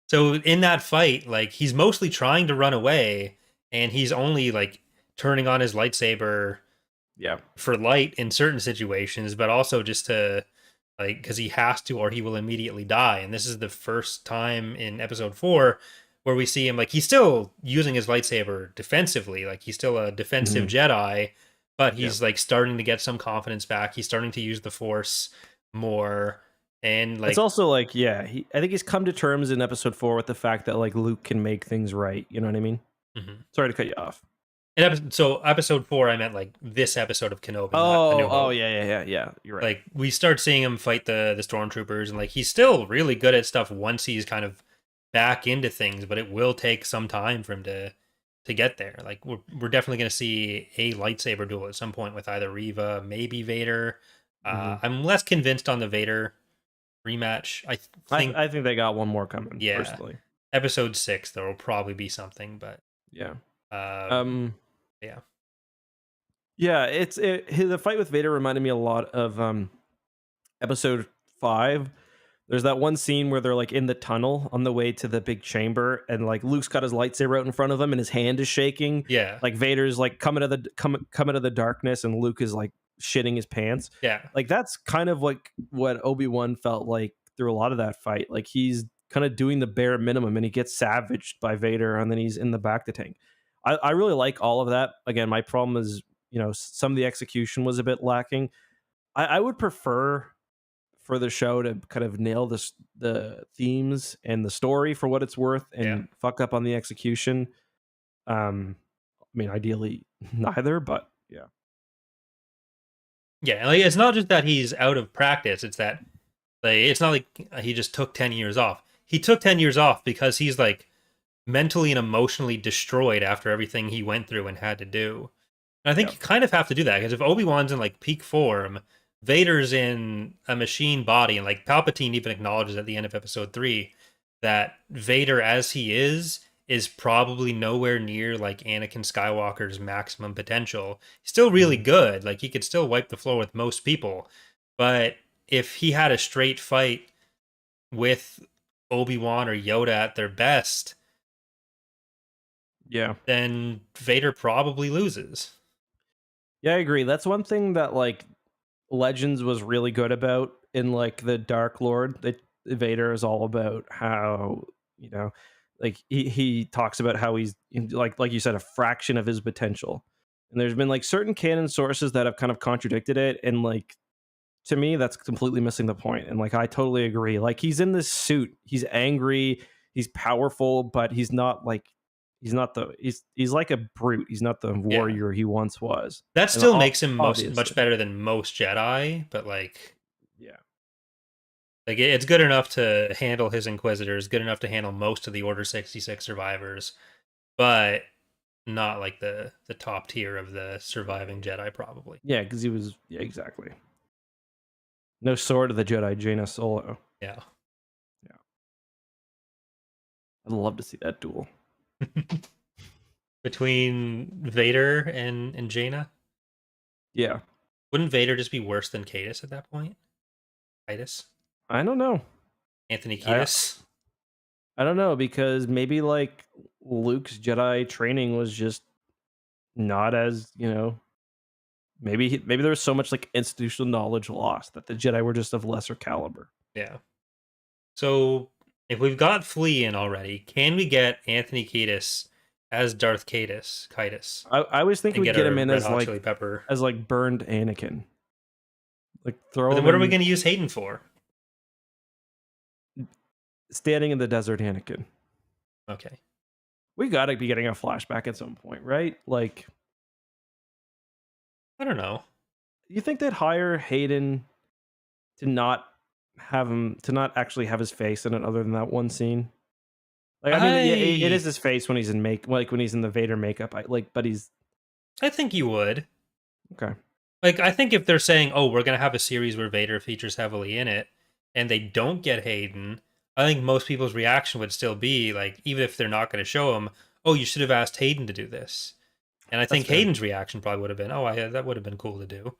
so in that fight, like he's mostly trying to run away and he's only like turning on his lightsaber Yeah. for light in certain situations, but also just to like because he has to or he will immediately die. And this is the first time in episode 4 where we see him like he's still using his lightsaber defensively, like he's still a defensive Mhm. Jedi, but Yeah. he's like starting to get some confidence back. He's starting to use the Force more, and It's like also like, yeah, I think he's come to terms in episode 4 with the fact that like Luke can make things right. You know what I mean? mhm. Sorry to cut you off. So episode 4, I meant like this episode of Kenobi, not A Oh, New oh, Hope. yeah. You're right. Like we start seeing him fight the stormtroopers, and like he's still really good at stuff once he's kind of back into things, but it will take some time for him to get there. Like we're definitely going to see a lightsaber duel at some point with either Riva, maybe Vader. Hmm. I'm less convinced on the Vader rematch. I think I think they got one more coming. yeah, Personally, episode 6 there will probably be something, but yeah. uh, Um, yeah, yeah. The fight with Vader reminded me a lot of episode 5. There's that one scene where they're like in the tunnel on the way to the big chamber, and like Luke's got his lightsaber out in front of him, and his hand is shaking. yeah, Like Vader's like coming to the darkness, and Luke is like shitting his pants. yeah, Like that's kind of like what Obi-Wan felt like through a lot of that fight. Like he's kind of doing the bare minimum, and he gets savaged by Vader, and then he's in the back to tank. I really like all of that. Again, my problem is some of the execution was a bit lacking. I would prefer for the show to kind of nail the themes and the story for what it's worth yeah. and fuck up on the execution. I mean, ideally neither, but yeah. Yeah, like it's not just that he's out of practice, it's that like it's not like he just took 10 years off. He took 10 years off because he's like mentally and emotionally destroyed after everything he went through and had to do. And I think Yeah. you kind of have to do that because if Obi-Wan's in like peak form, Vader's in a machine body, and like Palpatine even acknowledges at the end of episode 3 that Vader as he is probably nowhere near like Anakin Skywalker's maximum potential. He's still really Mhm. good. Like he could still wipe the floor with most people. But if he had a straight fight with Obi-Wan or Yoda at their best, Yeah. then Vader probably loses. Yeah, I agree. That's one thing that like Legends was really good about in like the Dark Lord. That Vader is all about how, you know, like he talks about how he's like you said, a fraction of his potential. And there's been like certain canon sources that have kind of contradicted it, and like to me that's completely missing the point. And like I totally agree. Like he's in this suit, he's angry, he's powerful, but he's like a brute. He's not the Yeah. warrior he once was. That And still makes him much obviously. better than most Jedi, but Yeah. it's good enough to handle his Inquisitors, good enough to handle most of the Order 66 survivors, but not like the top tier of the surviving Jedi probably. Yeah, because he was. Yeah, exactly. No Sword of the Jedi, Jaina Solo. Yeah. Yeah, I'd love to see that duel. Between Vader and Jaina, Yeah, wouldn't Vader just be worse than Cadus at that point? Titus? I don't know. Anthony I Kiedis? I don't know because maybe like Luke's Jedi training was just not as maybe there was so much like institutional knowledge lost that the Jedi were just of lesser caliber. Yeah. So if we've got Flea in already, can we get Anthony Kiedis as Darth Cadus I was thinking and we'd get get a him in Red Hot Chili as Pepper? like burned Anakin. Like throw But then him what are we in going to use Hayden for? standing in the desert Anakin. Okay. We got to be getting a flashback at some point, right? Like, I don't know. you think they'd hire Hayden to not actually have his face in it other than that one scene? Like, I mean, yeah, it is his face when he's in when he's in the Vader makeup. But he's I think you would. okay. Like, I think if they're saying, "Oh, we're gonna have a series where Vader features heavily in it," and they don't get Hayden, I think most people's reaction would still be like, even if they're not going to show him, "Oh, you should have asked Hayden to do this." And I That's think fair. Hayden's reaction probably would have been, "Oh, that would have been cool to do."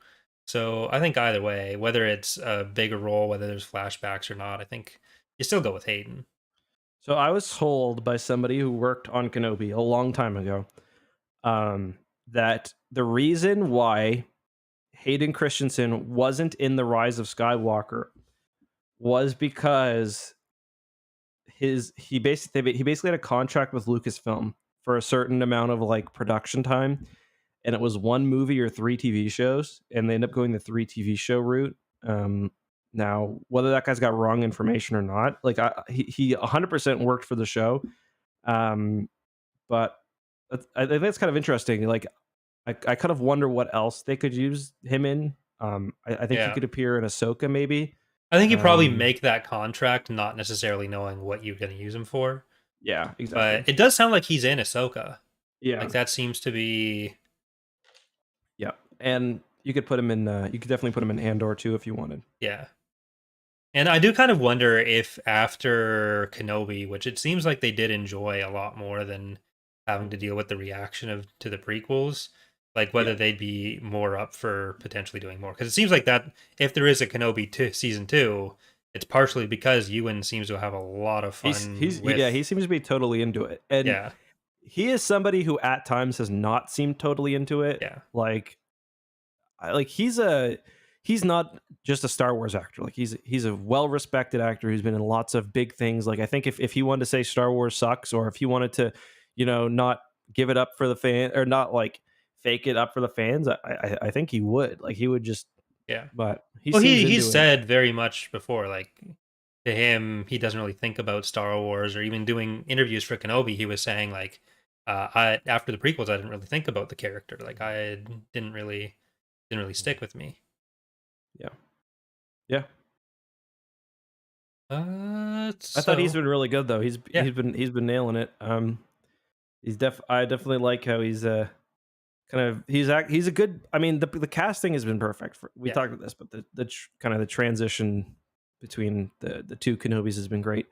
So I think either way, whether it's a bigger role, whether there's flashbacks or not, I think you still go with Hayden. So I was told by somebody who worked on Kenobi a long time ago, that the reason why Hayden Christensen wasn't in the Rise of Skywalker was because he basically had a contract with Lucasfilm for a certain amount of like production time, and it was one movie or 3 TV shows, and they ended up going the 3 TV show route. Now, whether that guy's got wrong information or not, like he 100% worked for the show, but I think that's kind of interesting. Like, I kind of wonder what else they could use him in. I think he Yeah. could appear in Ahsoka, maybe. I think you probably make that contract not necessarily knowing what you're going to use him for. Yeah, exactly. But it does sound like he's in Ahsoka. Yeah, Like, that seems to be... yeah, and you could put him in. You could definitely put him in Andor too if you wanted. Yeah. And I do kind of wonder if after Kenobi, which it seems like they did enjoy a lot more than having to deal with the reaction to the prequels, like whether Yeah. they'd be more up for potentially doing more. Because it seems like that if there is a Kenobi season 2, it's partially because Ewan seems to have a lot of fun He seems to be totally into it, and yeah. he is somebody who at times has not seemed totally into it. Yeah. Like he's not just a Star Wars actor. Like he's a well-respected actor who's been in lots of big things. Like I think if he wanted to say Star Wars sucks, or if he wanted to, not give it up for the fan, or not like fake it up for the fans, I think he would. Like he would just Yeah. But he's said very much before, like to him, he doesn't really think about Star Wars, or even doing interviews for Kenobi. He was saying like, I after the prequels, I didn't really think about the character. Like I didn't really stick with me. Yeah. Yeah. I I thought he's been really good though. He's been nailing it. I definitely like how he's he's a good. I mean, the casting has been perfect. We talked about this, but the kind of the transition between the two Kenobis has been great.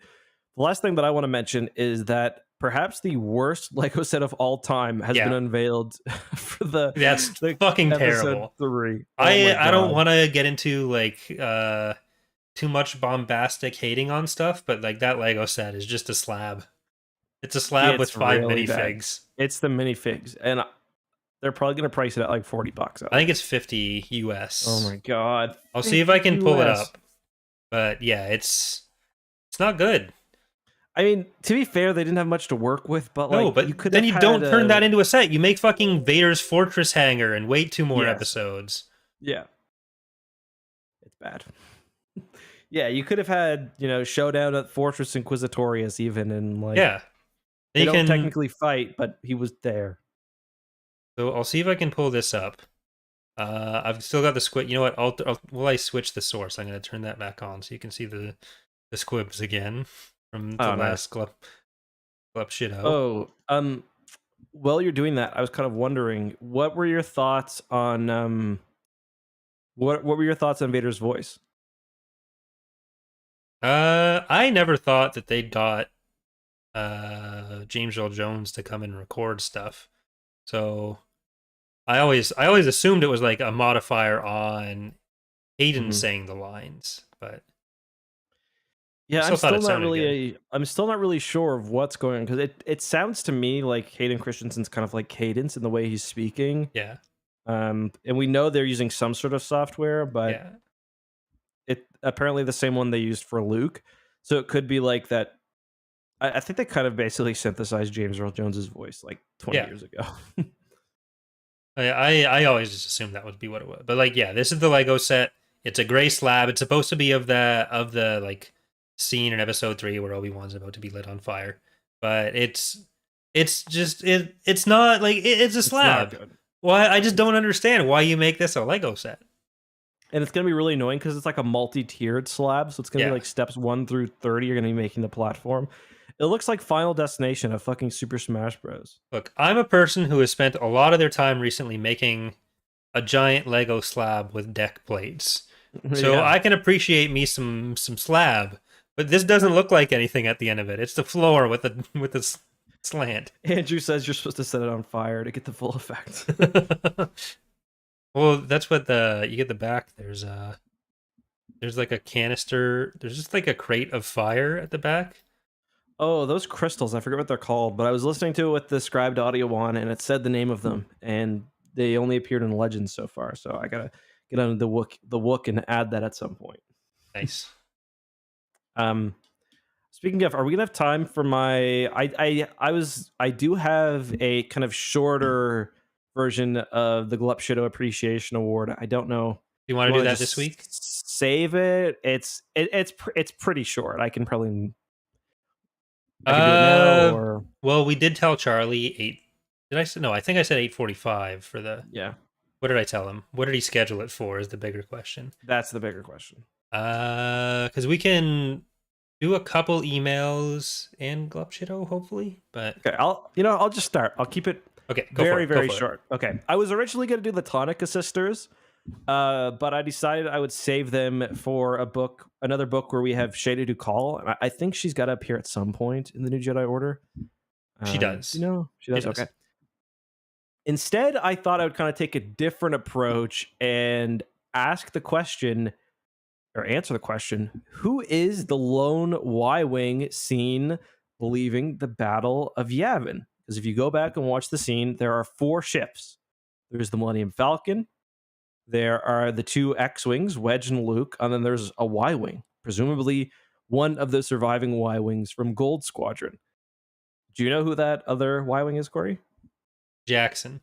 The last thing that I want to mention is that perhaps the worst Lego set of all time has been unveiled for that's fucking terrible. 3. I don't want to get into like too much bombastic hating on stuff, but like that Lego set is just a slab. It's a slab with 5 really minifigs. It's the minifigs, and they're probably going to price it at like $40. I think it's 50 US. Oh my god! I'll see if I can pull it up. But yeah, it's not good. I mean, to be fair, they didn't have much to work with, but no, but you don't turn that into a set. You make fucking Vader's fortress hangar and wait 2 more episodes. Yeah, it's bad. Yeah, you could have had showdown at Fortress Inquisitorius even, and like they don't technically fight, but he was there. So I'll see if I can pull this up. I've still got the squib. You know what? Will I switch the source? I'm going to turn that back on so you can see the squibs again from the last club shit out. Oh, while you're doing that, I was kind of wondering, what were your thoughts on what were your thoughts on Vader's voice? I never thought that they got James Earl Jones to come and record stuff. So I always assumed it was like a modifier on Hayden saying the lines, but yeah, I'm still not really sure of what's going on, because it sounds to me like Hayden Christensen's kind of like cadence in the way he's speaking. Yeah. And we know they're using some sort of software, but it apparently the same one they used for Luke. So it could be like that. I think they kind of basically synthesized James Earl Jones's voice like 20 years ago. I always just assumed that would be what it was. But like, yeah, this is the Lego set. It's a gray slab. It's supposed to be of the like scene in episode 3 where Obi-Wan's about to be lit on fire. But it's just it's not like it's a slab. Why? I just don't understand why you make this a Lego set. And it's going to be really annoying because it's like a multi-tiered slab. So it's going to be like steps 1 through 30. You're going to be making the platform. It looks like Final Destination of fucking Super Smash Bros. Look, I'm a person who has spent a lot of their time recently making a giant Lego slab with deck plates. So Yeah. I can appreciate me some slab, but this doesn't look like anything at the end of it. It's the floor with the slant. Andrew says you're supposed to set it on fire to get the full effect. Well, that's what you get the back. There's like a canister. There's just like a crate of fire at the back. Oh, those crystals! I forget what they're called, but I was listening to it with the scribed audio on, and it said the name of them, and they only appeared in Legends so far. So I gotta get on the Wook and add that at some point. Nice. Um, Speaking of, are we gonna have time for my? I do have a kind of shorter version of the Glup Shido Appreciation Award. I don't know. You want to do that this week? Save it. It's pretty short. I can probably. I can do it now, or well, we did tell Charlie 8. Did I say no? I think I said 8:45 for the. yeah. What did I tell him? What did he schedule it for? Is the bigger question. That's the bigger question. Because we can do a couple emails and Glupshido, hopefully. But Okay, I'll just start. I'll keep it okay, very short. Okay, I was originally going to do the Tonic Sisters, but I decided I would save them for another book where we have Shada Dukal. And I think she's got to appear at some point in the New Jedi Order. She does. She does. She does. Okay. Instead, I thought I would kind of take a different approach and answer the question: who is the lone Y-wing seen leaving the Battle of Yavin? Because if you go back and watch the scene, there are 4 ships. There's the Millennium Falcon, there are the 2 X-wings, Wedge and Luke, and then there's a Y-wing, presumably one of the surviving Y-wings from Gold Squadron. Do you know who that other Y-wing is, Corey? Jackson.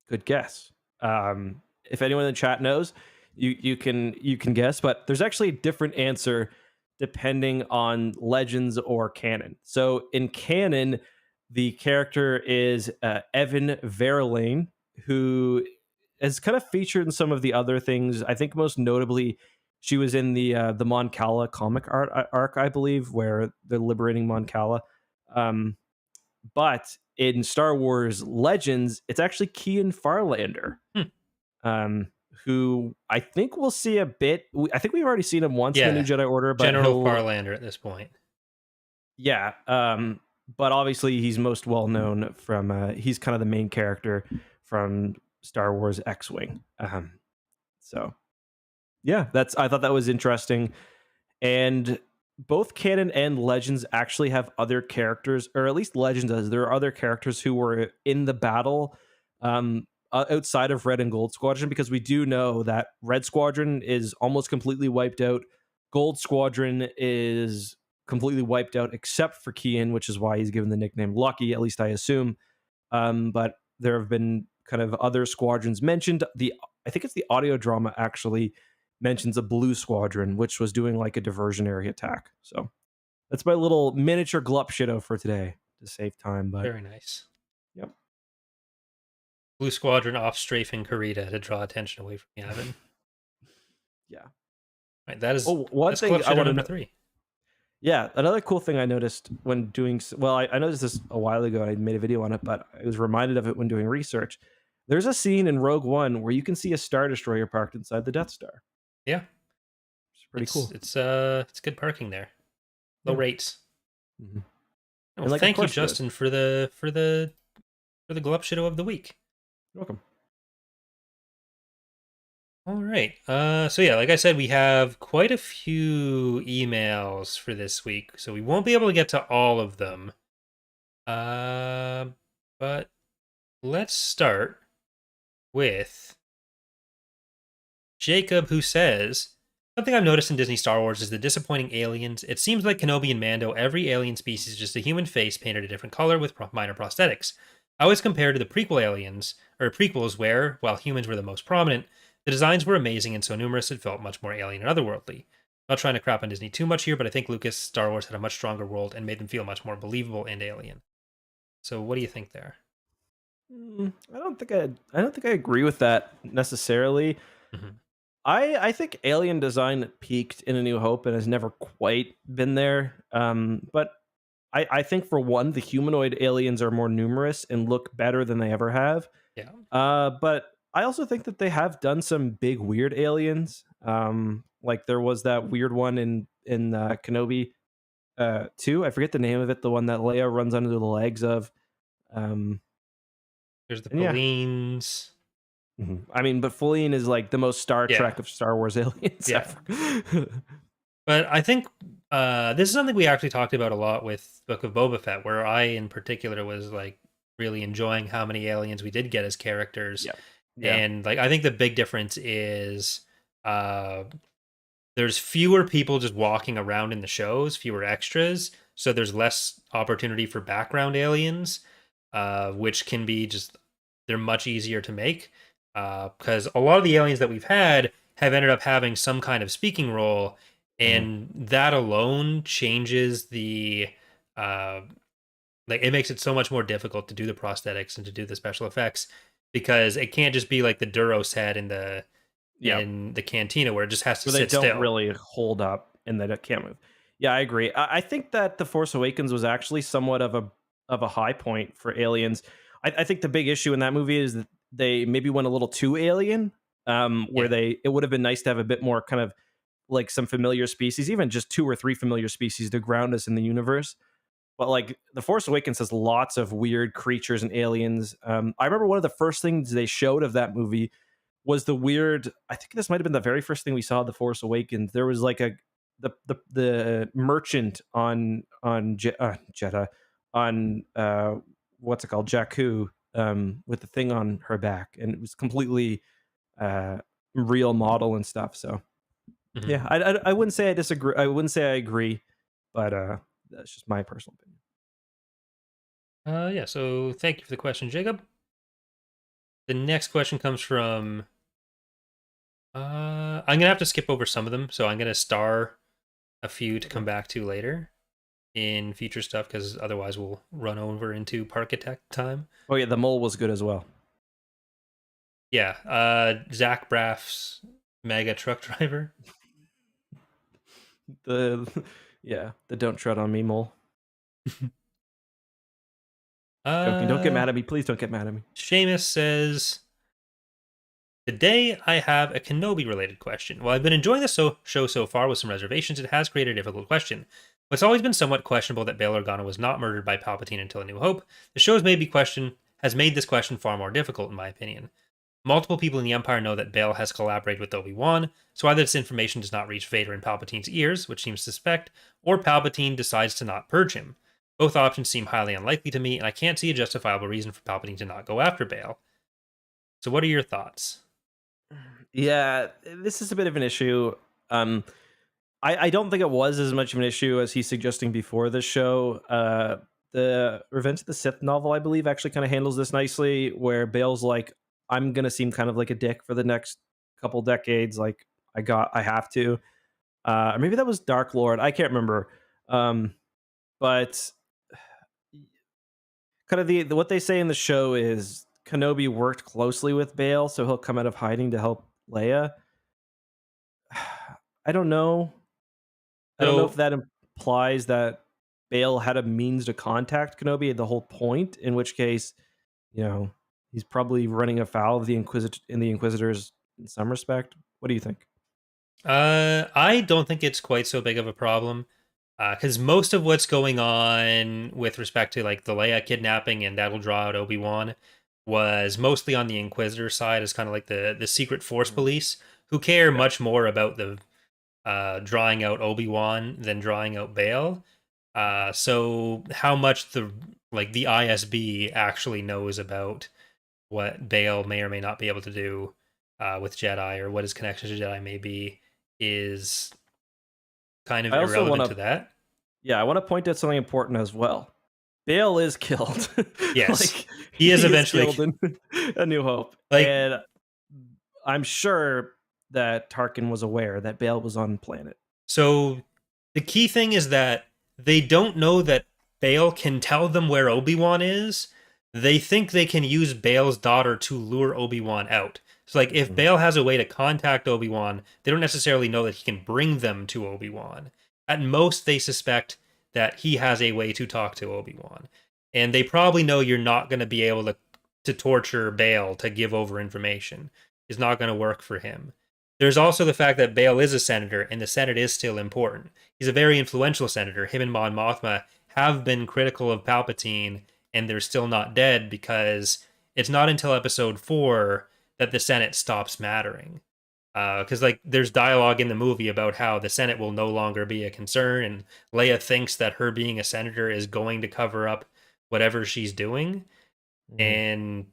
Good guess. If anyone in the chat knows, you can guess, but there's actually a different answer depending on Legends or canon. So in canon, the character is Evan Verlaine, who is kind of featured in some of the other things. I think most notably, she was in the Mon Cala comic arc, I believe, where they're liberating Mon Cala. But in Star Wars Legends, it's actually Kian Farlander, who I think we'll see a bit. I think we've already seen him once in the New Jedi Order, but General Farlander at this point. Yeah, but obviously he's most well known from he's kind of the main character from Star Wars X-Wing. So yeah, I thought that was interesting, and both canon and Legends actually have other characters, or at least Legends does. There are other characters who were in the battle outside of Red and Gold Squadron, because we do know that Red Squadron is almost completely wiped out. Gold Squadron is completely wiped out except for Kian, which is why he's given the nickname Lucky, at least I assume. But there have been kind of other squadrons mentioned. I think it's the audio drama actually mentions a blue squadron, which was doing like a diversionary attack. So that's my little miniature glup shido for today to save time. But very nice. Yep. Blue Squadron off strafing Karita to draw attention away from Yavin. Yeah. Right, that is one thing I want number 3. Yeah, another cool thing I noticed when doing, well, I noticed this a while ago and I made a video on it, but I was reminded of it when doing research. There's a scene in Rogue One where you can see a Star Destroyer parked inside the Death Star. Yeah. It's pretty cool. It's good parking there. Low rates. Mm-hmm. Well, like, thank you, Justin, for the Glup Shido of the week. You're welcome. All right. So yeah, like I said, we have quite a few emails for this week, so we won't be able to get to all of them. But let's start with Jacob, who says, something I've noticed in Disney Star Wars is the disappointing aliens. It seems like Kenobi and Mando, every alien species is just a human face painted a different color with minor prosthetics. I always compare to the prequel aliens, or prequels where, while humans were the most prominent, the designs were amazing and so numerous it felt much more alien and otherworldly. Not trying to crap on Disney too much here, but I think Lucas' Star Wars had a much stronger world and made them feel much more believable and alien. So what do you think there? I don't think I agree with that necessarily. Mm-hmm. I think alien design peaked in A New Hope and has never quite been there. But I think for one, the humanoid aliens are more numerous and look better than they ever have. Yeah. But I also think that they have done some big weird aliens. Like there was that weird one in Kenobi 2. I forget the name of it. The one that Leia runs under the legs of. Um, There's the and yeah, Polines. I mean, but Feline is like the most Star Yeah. Trek of Star Wars aliens Yeah. ever. But I think this is something we actually talked about a lot with Book of Boba Fett, where I, in particular, was like really enjoying how many aliens we did get as characters. Yeah. Yeah. And like, I think the big difference is uh, there's fewer people just walking around in the shows, fewer extras. So there's less opportunity for background aliens, which can be just, they're much easier to make. Because a lot of the aliens that we've had have ended up having some kind of speaking role, and that alone changes the uh like, it makes it so much more difficult to do the prosthetics and to do the special effects, because it can't just be like the Duros head Yeah. in the cantina where it just has to Where they sit don't still. really hold up and they can't move. Yeah, I agree. I think that The Force Awakens was actually somewhat of a high point for aliens. I think the big issue in that movie is that they maybe went a little too alien. Where Yeah. it would have been nice to have a bit more kind of like some familiar species, even just 2 or 3 familiar species to ground us in the universe. But like The Force Awakens has lots of weird creatures and aliens. I remember one of the first things they showed of that movie was the weird. I think this might have been the very first thing we saw of The Force Awakens. There was like the merchant on Jeddah on what's it called, Jakku, with the thing on her back, and it was completely uh, real model and stuff. So Mhm. yeah, I wouldn't say I disagree. I wouldn't say I agree, but that's just my personal opinion. Yeah, so thank you for the question, Jacob. The next question comes from I'm gonna have to skip over some of them, so I'm gonna star a few to come back to later in future stuff, because otherwise we'll run over into Parkitect time. Oh yeah, the mole was good as well. Yeah, Zach Braff's mega truck driver. The yeah, the don't tread on me mole. Joking. Don't get uh mad at me. Please don't get mad at me. Seamus says, today I have a Kenobi related question. While I've been enjoying the show so far with some reservations, it has created a difficult question. It's always been somewhat questionable that Bail Organa was not murdered by Palpatine until A New Hope. The show's has made this question far more difficult, in my opinion. Multiple people in the Empire know that Bail has collaborated with Obi-Wan, so either this information does not reach Vader and Palpatine's ears, which seems suspect, or Palpatine decides to not purge him. Both options seem highly unlikely to me, and I can't see a justifiable reason for Palpatine to not go after Bail. So what are your thoughts? Yeah, this is a bit of an issue. Um, I don't think it was as much of an issue as he's suggesting before this show. The Revenge of the Sith novel, I believe, actually kind of handles this nicely, where Bale's like, I'm gonna seem kind of like a dick for the next couple decades. Like I have to. Or maybe that was Dark Lord. I can't remember. But kind of what they say in the show is Kenobi worked closely with Bale, so he'll come out of hiding to help Leia. I don't know. I don't know if So, that implies that Bale had a means to contact Kenobi at the whole point, in which case, you know, he's probably running afoul of the Inquisitors in some respect. What do you think? I don't think it's quite so big of a problem, because most of what's going on with respect to like the Leia kidnapping and that'll draw out Obi-Wan was mostly on the Inquisitor side, as kind of like the secret Force police who care Yeah. much more about the drawing out Obi-Wan than drawing out Bail. So how much the ISB actually knows about what Bail may or may not be able to do with Jedi, or what his connection to Jedi may be, is kind of I also want irrelevant to to, that. yeah, I want to point out something important as well. Bale is killed. Yes, Like he is he is eventually killed in A New Hope, like. and I'm sure that Tarkin was aware that Bale was on planet. So the key thing is that they don't know that Bail can tell them where Obi-Wan is. They think they can use Bail's daughter to lure Obi-Wan out. So, like, if Mhm. Bail has a way to contact Obi-Wan, they don't necessarily know that he can bring them to Obi-Wan. At most, they suspect that he has a way to talk to Obi-Wan. And they probably know you're not going to be able to torture Bail to give over information. It's not going to work for him. There's also the fact that Bail is a senator, and the Senate is still important. He's a very influential senator. Him and Mon Mothma have been critical of Palpatine, and they're still not dead because it's not until episode 4 that the Senate stops mattering. Because like there's dialogue in the movie about how the Senate will no longer be a concern, and Leia thinks that her being a senator is going to cover up whatever she's doing, Mhm. and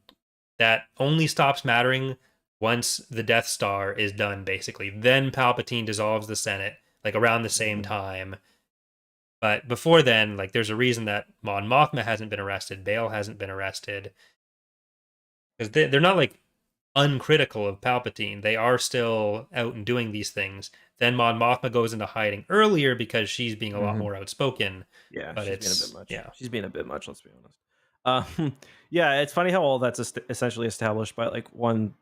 that only stops mattering once the Death Star is done. Basically, then Palpatine dissolves the Senate like around the same Mhm. time. But before then, like there's a reason that Mon Mothma hasn't been arrested, Bail hasn't been arrested, because they're not like uncritical of Palpatine. They are still out and doing these things. Then Mon Mothma goes into hiding earlier because she's being a lot Mhm. more outspoken. Yeah, But she's being a bit it's much. yeah, She's being a bit much. Let's be honest. Yeah, it's funny how all that's essentially established by like one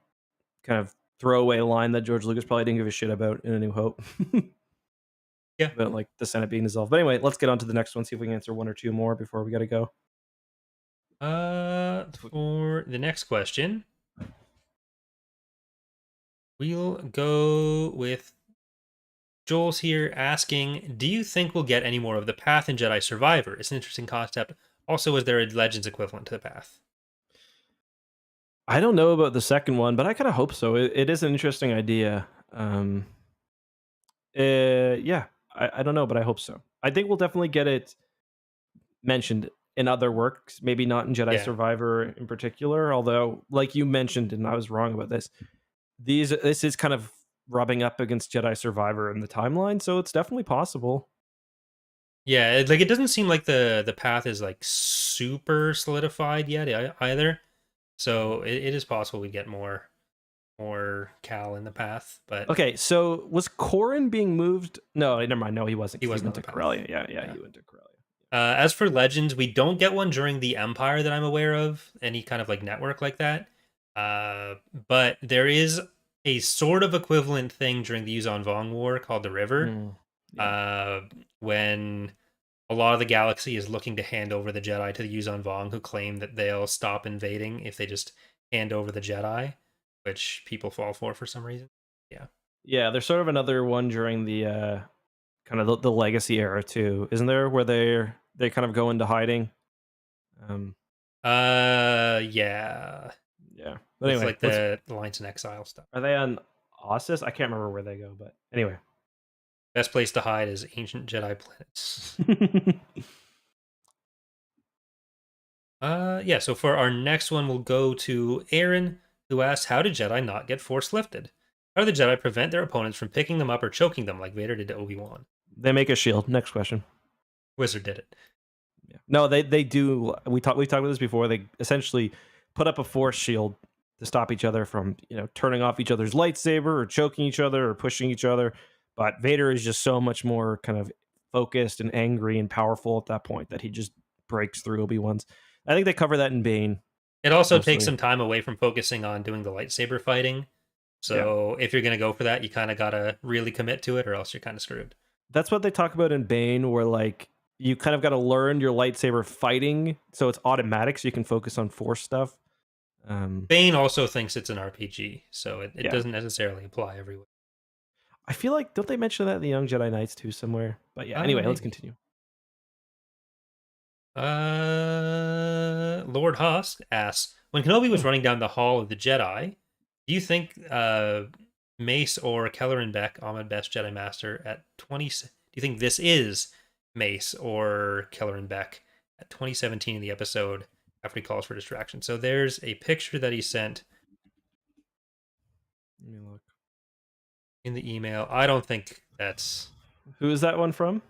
kind of throwaway line that George Lucas probably didn't give a shit about in A New Hope. yeah. About like the Senate being dissolved. But anyway, let's get on to the next one. See if we can answer one or two more before we got to go. For the next question, we'll go with Joel's here asking, "Do you think we'll get any more of the Path in Jedi Survivor? It's an interesting concept. Also, is there a Legends equivalent to the Path?" I don't know about the second one, but I kind of hope so. It is an interesting idea. Yeah, I don't know, but I hope so. I think we'll definitely get it mentioned in other works, maybe not in Jedi Yeah, Survivor in particular. Although, like you mentioned, and I was wrong about this, this is kind of rubbing up against Jedi Survivor in the timeline, so it's definitely possible. yeah. Like it doesn't seem like the path is like super solidified yet either. So it is possible we get more Cal in the path, but Okay, so was Corin being moved? No, never mind. No, he wasn't he because he wasn't on went the to path. Corellia. Yeah, Yeah. he went to Corellia. As for Legends, we don't get one during the Empire that I'm aware of, any kind of like network like that. Uh, but there is a sort of equivalent thing during the Yuzon Vong War called the River, Mm, yeah. uh, when a lot of the galaxy is looking to hand over the Jedi to the Yuzon Vong, who claim that they'll stop invading if they just hand over the Jedi, which people fall for some reason. Yeah. Yeah, there's sort of another one during the kind of the legacy era too, isn't there? Where they kind of go into hiding. Um, Yeah. yeah. But With anyway, like let's. the Alliance and Exile stuff. Are they on Ossus? I can't remember where they go, but anyway. Best place to hide is ancient Jedi planets. Yeah, so for our next one, we'll go to Aaron, who asks, "How did Jedi not get force lifted? How do the Jedi prevent their opponents from picking them up or choking them like Vader did to Obi-Wan?" They make a shield. Next question. Wizard did it. Yeah. No, they do. We talked about this before. They essentially put up a force shield to stop each other from turning off each other's lightsaber or choking each other or pushing each other. But Vader is just so much more kind of focused and angry and powerful at that point that he just breaks through Obi-Wan's. I think they cover that in Bane It also takes mostly. some time away from focusing on doing the lightsaber fighting. Yeah. So if you're gonna go for that, you kind of gotta really commit to it, or else you're kind of screwed. That's what they talk about in Bane, where like you kind of got to learn your lightsaber fighting, so it's automatic, so you can focus on force stuff. Bane also thinks it's an RPG, so it Yeah, doesn't necessarily apply everywhere. I feel like don't they mention that in the Young Jedi Knights too somewhere? But yeah, anyway, let's Maybe. continue. Lord Hosk asks, when Kenobi was Hmm. running down the hall of the Jedi, do you think Mace or Kelleran Beck, Ahmed Best Jedi Master at 20? Do you think this is Mace or Kelleran Beck at 2017 in the episode after he calls for distraction? So there's a picture that he sent Let me look. in the email. I don't think that's Who is that one from?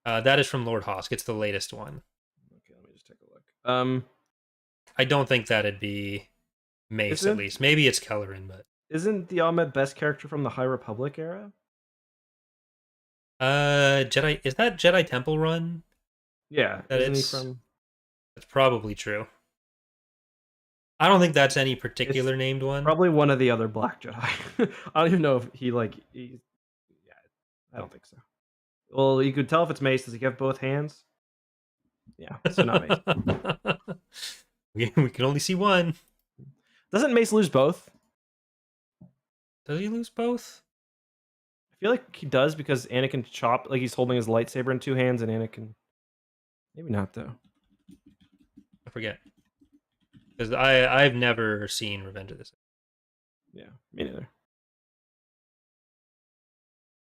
that is from Lord Hosk. It's the latest one. Okay, let me just take a look. I don't think that'd be Mace at Isn't least. Maybe it's Kelleran, but isn't the Ahmed best character from the High Republic era? Jedi, is that Jedi Temple Run? Yeah, That isn't he it's from? That's probably true. I don't think that's any It's particular named one. probably one of the other Black Jedi. I don't even know if he yeah, I don't think so. Well, you could tell if it's Mace. Does he have both hands? Yeah, so not Mace. We can only see one. Doesn't Mace lose both? Does he lose both? I feel like he does because Anakin chop like he's holding his lightsaber in two hands, and Anakin. Maybe not though. I forget. Because I've never seen Revenge of the Sith. Yeah, me neither.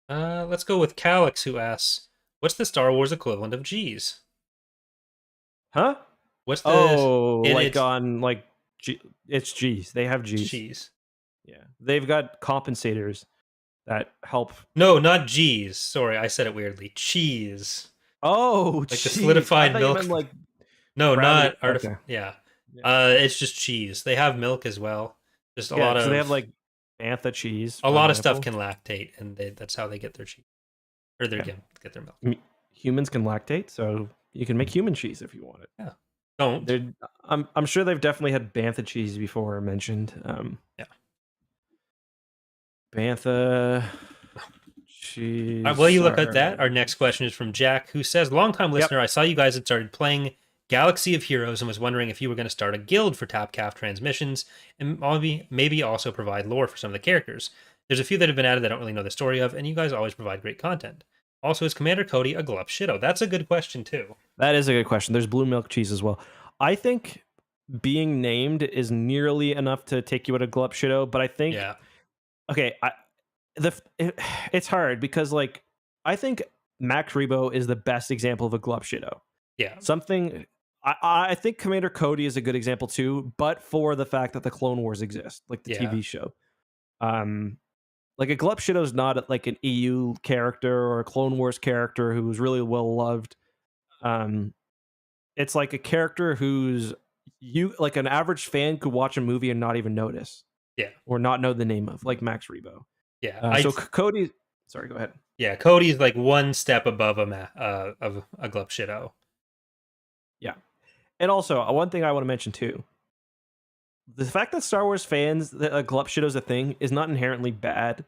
Let's go with Calix, who asks, "What's the Star Wars equivalent of G's?" Huh? What's the Oh, like it's on like it's G's. They have G's. G's? Yeah, they've got compensators that help. No, not G's. Sorry, I said it weirdly. Cheese, Oh, like the cheese. I solidified thought you milk. meant like No, gravity. not Okay. Yeah. Yeah. It's just cheese. They have milk as well. Just a Yeah, lot so they have of like bantha cheese, a for lot of stuff example. can lactate, and that's how they get their cheese or they Yeah. get their milk. Humans can lactate, so you can make human cheese if you want it. Yeah, don't. I'm sure they've definitely had bantha cheese before mentioned. Yeah. Bantha cheese. While you look at that, our next question is from Jack, who says, "Longtime listener, I saw you guys had started playing Galaxy of Heroes and was wondering if you were going to start a guild for Tapcaf transmissions and maybe also provide lore for some of the characters. There's a few that have been added that I don't really know the story of, and you guys always provide great content. Also, is Commander Cody a Glup Shido?" That's a good question, too. That is a good question. There's blue milk cheese as well. I think being named is nearly enough to take you at a glup shido, but I think Yeah. Okay, it's hard because like I think Max Rebo is the best example of a glup shido. Yeah. Something I think Commander Cody is a good example too, but for the fact that the Clone Wars exist, like the TV show. Like a glup shido is not like an EU character or a Clone Wars character who's really well loved. It's like a character who's like an average fan could watch a movie and not even notice. Yeah. Or not know the name of, like Max Rebo. Yeah. So Cody, sorry, go ahead. Yeah, Cody's like one step above of a Glup Shido. Yeah. And also, one thing I want to mention too, the fact that Star Wars fans, that Glup Shido is a thing, is not inherently bad.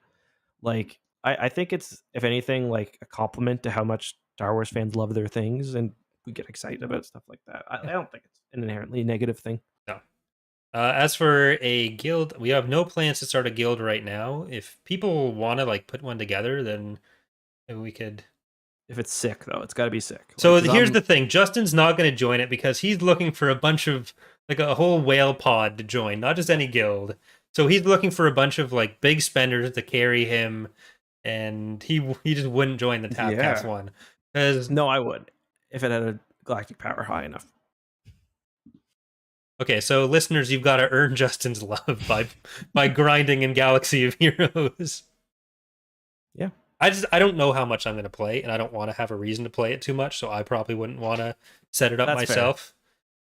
Like, I think it's, if anything, like a compliment to how much Star Wars fans love their things and we get excited about stuff like that. I don't think it's an inherently negative thing. No. As for a guild, we have no plans to start a guild right now. If people want to like put one together, then maybe we could. If it's sick though, it's got to be sick. So here's the thing: Justin's not going to join it because he's looking for a bunch of like a whole whale pod to join, not just any guild. So he's looking for a bunch of like big spenders to carry him, and he just wouldn't join the Tapcaf one. Because no, I would if it had a galactic power high enough. Okay, so listeners, you've got to earn Justin's love by grinding in Galaxy of Heroes. Yeah. I don't know how much I'm going to play, and I don't want to have a reason to play it too much, so I probably wouldn't want to set it up myself.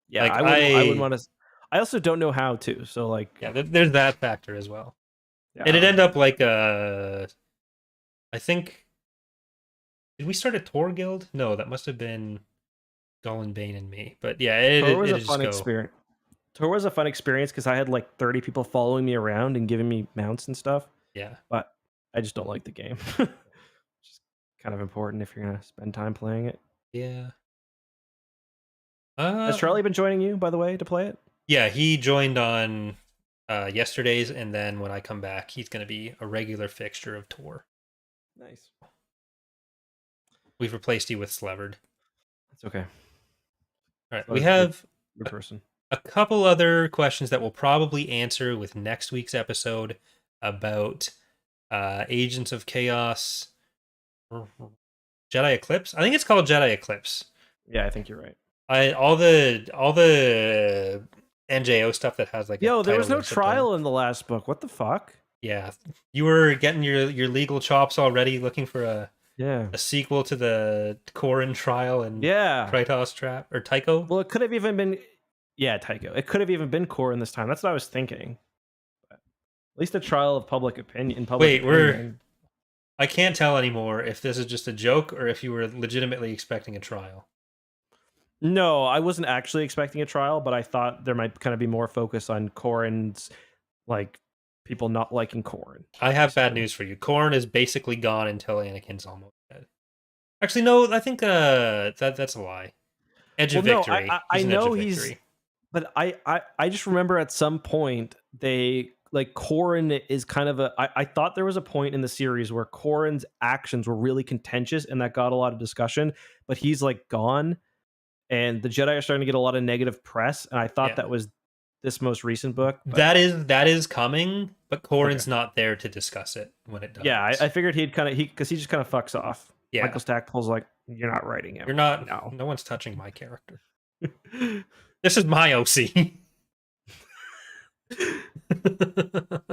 Fair. Yeah, like, I wouldn't want to. I also don't know how to, so like. Yeah, there's that factor as well. Yeah, it'd end up like I think. Did we start a Tor guild? No, that must have been Golan Bane and me. But yeah, Tor was a fun experience. Tor was a fun experience because I had like 30 people following me around and giving me mounts and stuff. Yeah. But I just don't like the game. Which is kind of important if you're going to spend time playing it. Yeah. Has Charlie been joining you, by the way, to play it? Yeah, he joined on yesterday's, and then when I come back, he's going to be a regular fixture of Tor. Nice. We've replaced you with Slevered. That's okay. All right, we have good person. A couple other questions that we'll probably answer with next week's episode about Agents of Chaos, Jedi Eclipse. I think it's called Jedi Eclipse. Yeah, I think you're right. All the NJO stuff that has like there was no trial in the last book. What the fuck? Yeah, you were getting your legal chops already, looking for a sequel to the Corrin trial and Krytos trap or Tycho. Well, it could have even been. Yeah, Tycho. It could have even been Corrin this time. That's what I was thinking. But at least a trial of public opinion. I can't tell anymore if this is just a joke or if you were legitimately expecting a trial. No, I wasn't actually expecting a trial, but I thought there might kind of be more focus on Corrin's, like, people not liking Corrin. I have bad news for you. Corrin is basically gone until Anakin's almost dead. Actually, no, I think that's a lie. Edge of Well, no, victory. I He's an edge know of he's, victory. but I just remember at some point they like Corrin is kind of a. I thought there was a point in the series where Corrin's actions were really contentious and that got a lot of discussion, but he's like gone, and the Jedi are starting to get a lot of negative press, and I thought Yeah. that was this most recent book. But, That is coming, but Corrin's Okay. not there to discuss it when it does. yeah, I figured he'd kind of because he just kind of fucks off. Yeah. Michael Stackpole's like, you're not writing him. You're not. No. No one's touching my character. This is my OC.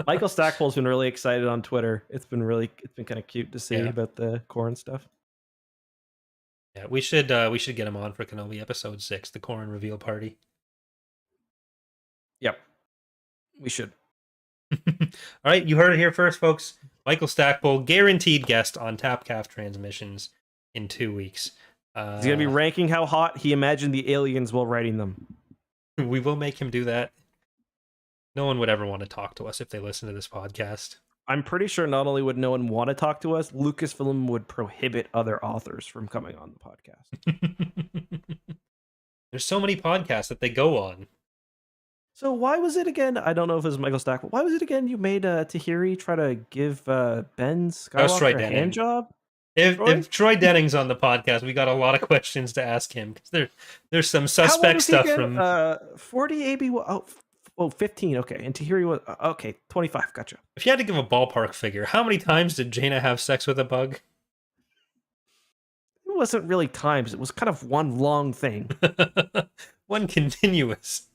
Michael Stackpole's been really excited on Twitter. It's been kind of cute to see about the Corrin stuff. Yeah, we should get him on for Kenobi episode 6, the Corrin reveal party. Yep, we should. All right, you heard it here first, folks. Michael Stackpole, guaranteed guest on Tapcaf Transmissions in 2 weeks. He's gonna be ranking how hot he imagined the aliens while writing them. We will make him do that. No one would ever want to talk to us if they listen to this podcast. I'm pretty sure not only would no one want to talk to us, Lucasfilm would prohibit other authors from coming on the podcast. There's so many podcasts that they go on. So why was it again? I don't know if it was Michael Stackpole. Why was it again you made Tahiri try to give Ben Skywalker a hand job? If Troy Denning's on the podcast, we got a lot of questions to ask him because there's some suspect stuff from 40 AB. Oh, 15. Okay, and Tahiri was okay. 25. Gotcha. If you had to give a ballpark figure, how many times did Jaina have sex with a bug? It wasn't really times. It was kind of one long thing. One continuous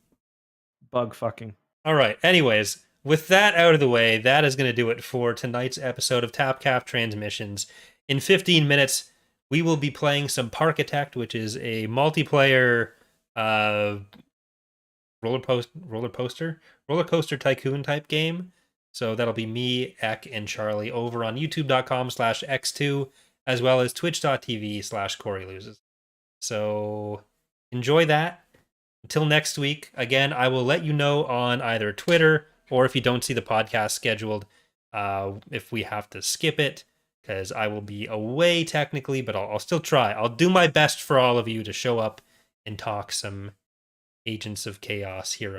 bug fucking. All right. Anyways, with that out of the way, that is going to do it for tonight's episode of Tapcaf Transmissions. In 15 minutes, we will be playing some Parkitect, which is a multiplayer roller coaster tycoon type game. So that'll be me, Eck, and Charlie over on youtube.com/x2, as well as twitch.tv/CoreyLoses. So enjoy that. Until next week, again, I will let you know on either Twitter or if you don't see the podcast scheduled, if we have to skip it, because I will be away technically, but I'll still try. I'll do my best for all of you to show up and talk some Agents of Chaos heroes.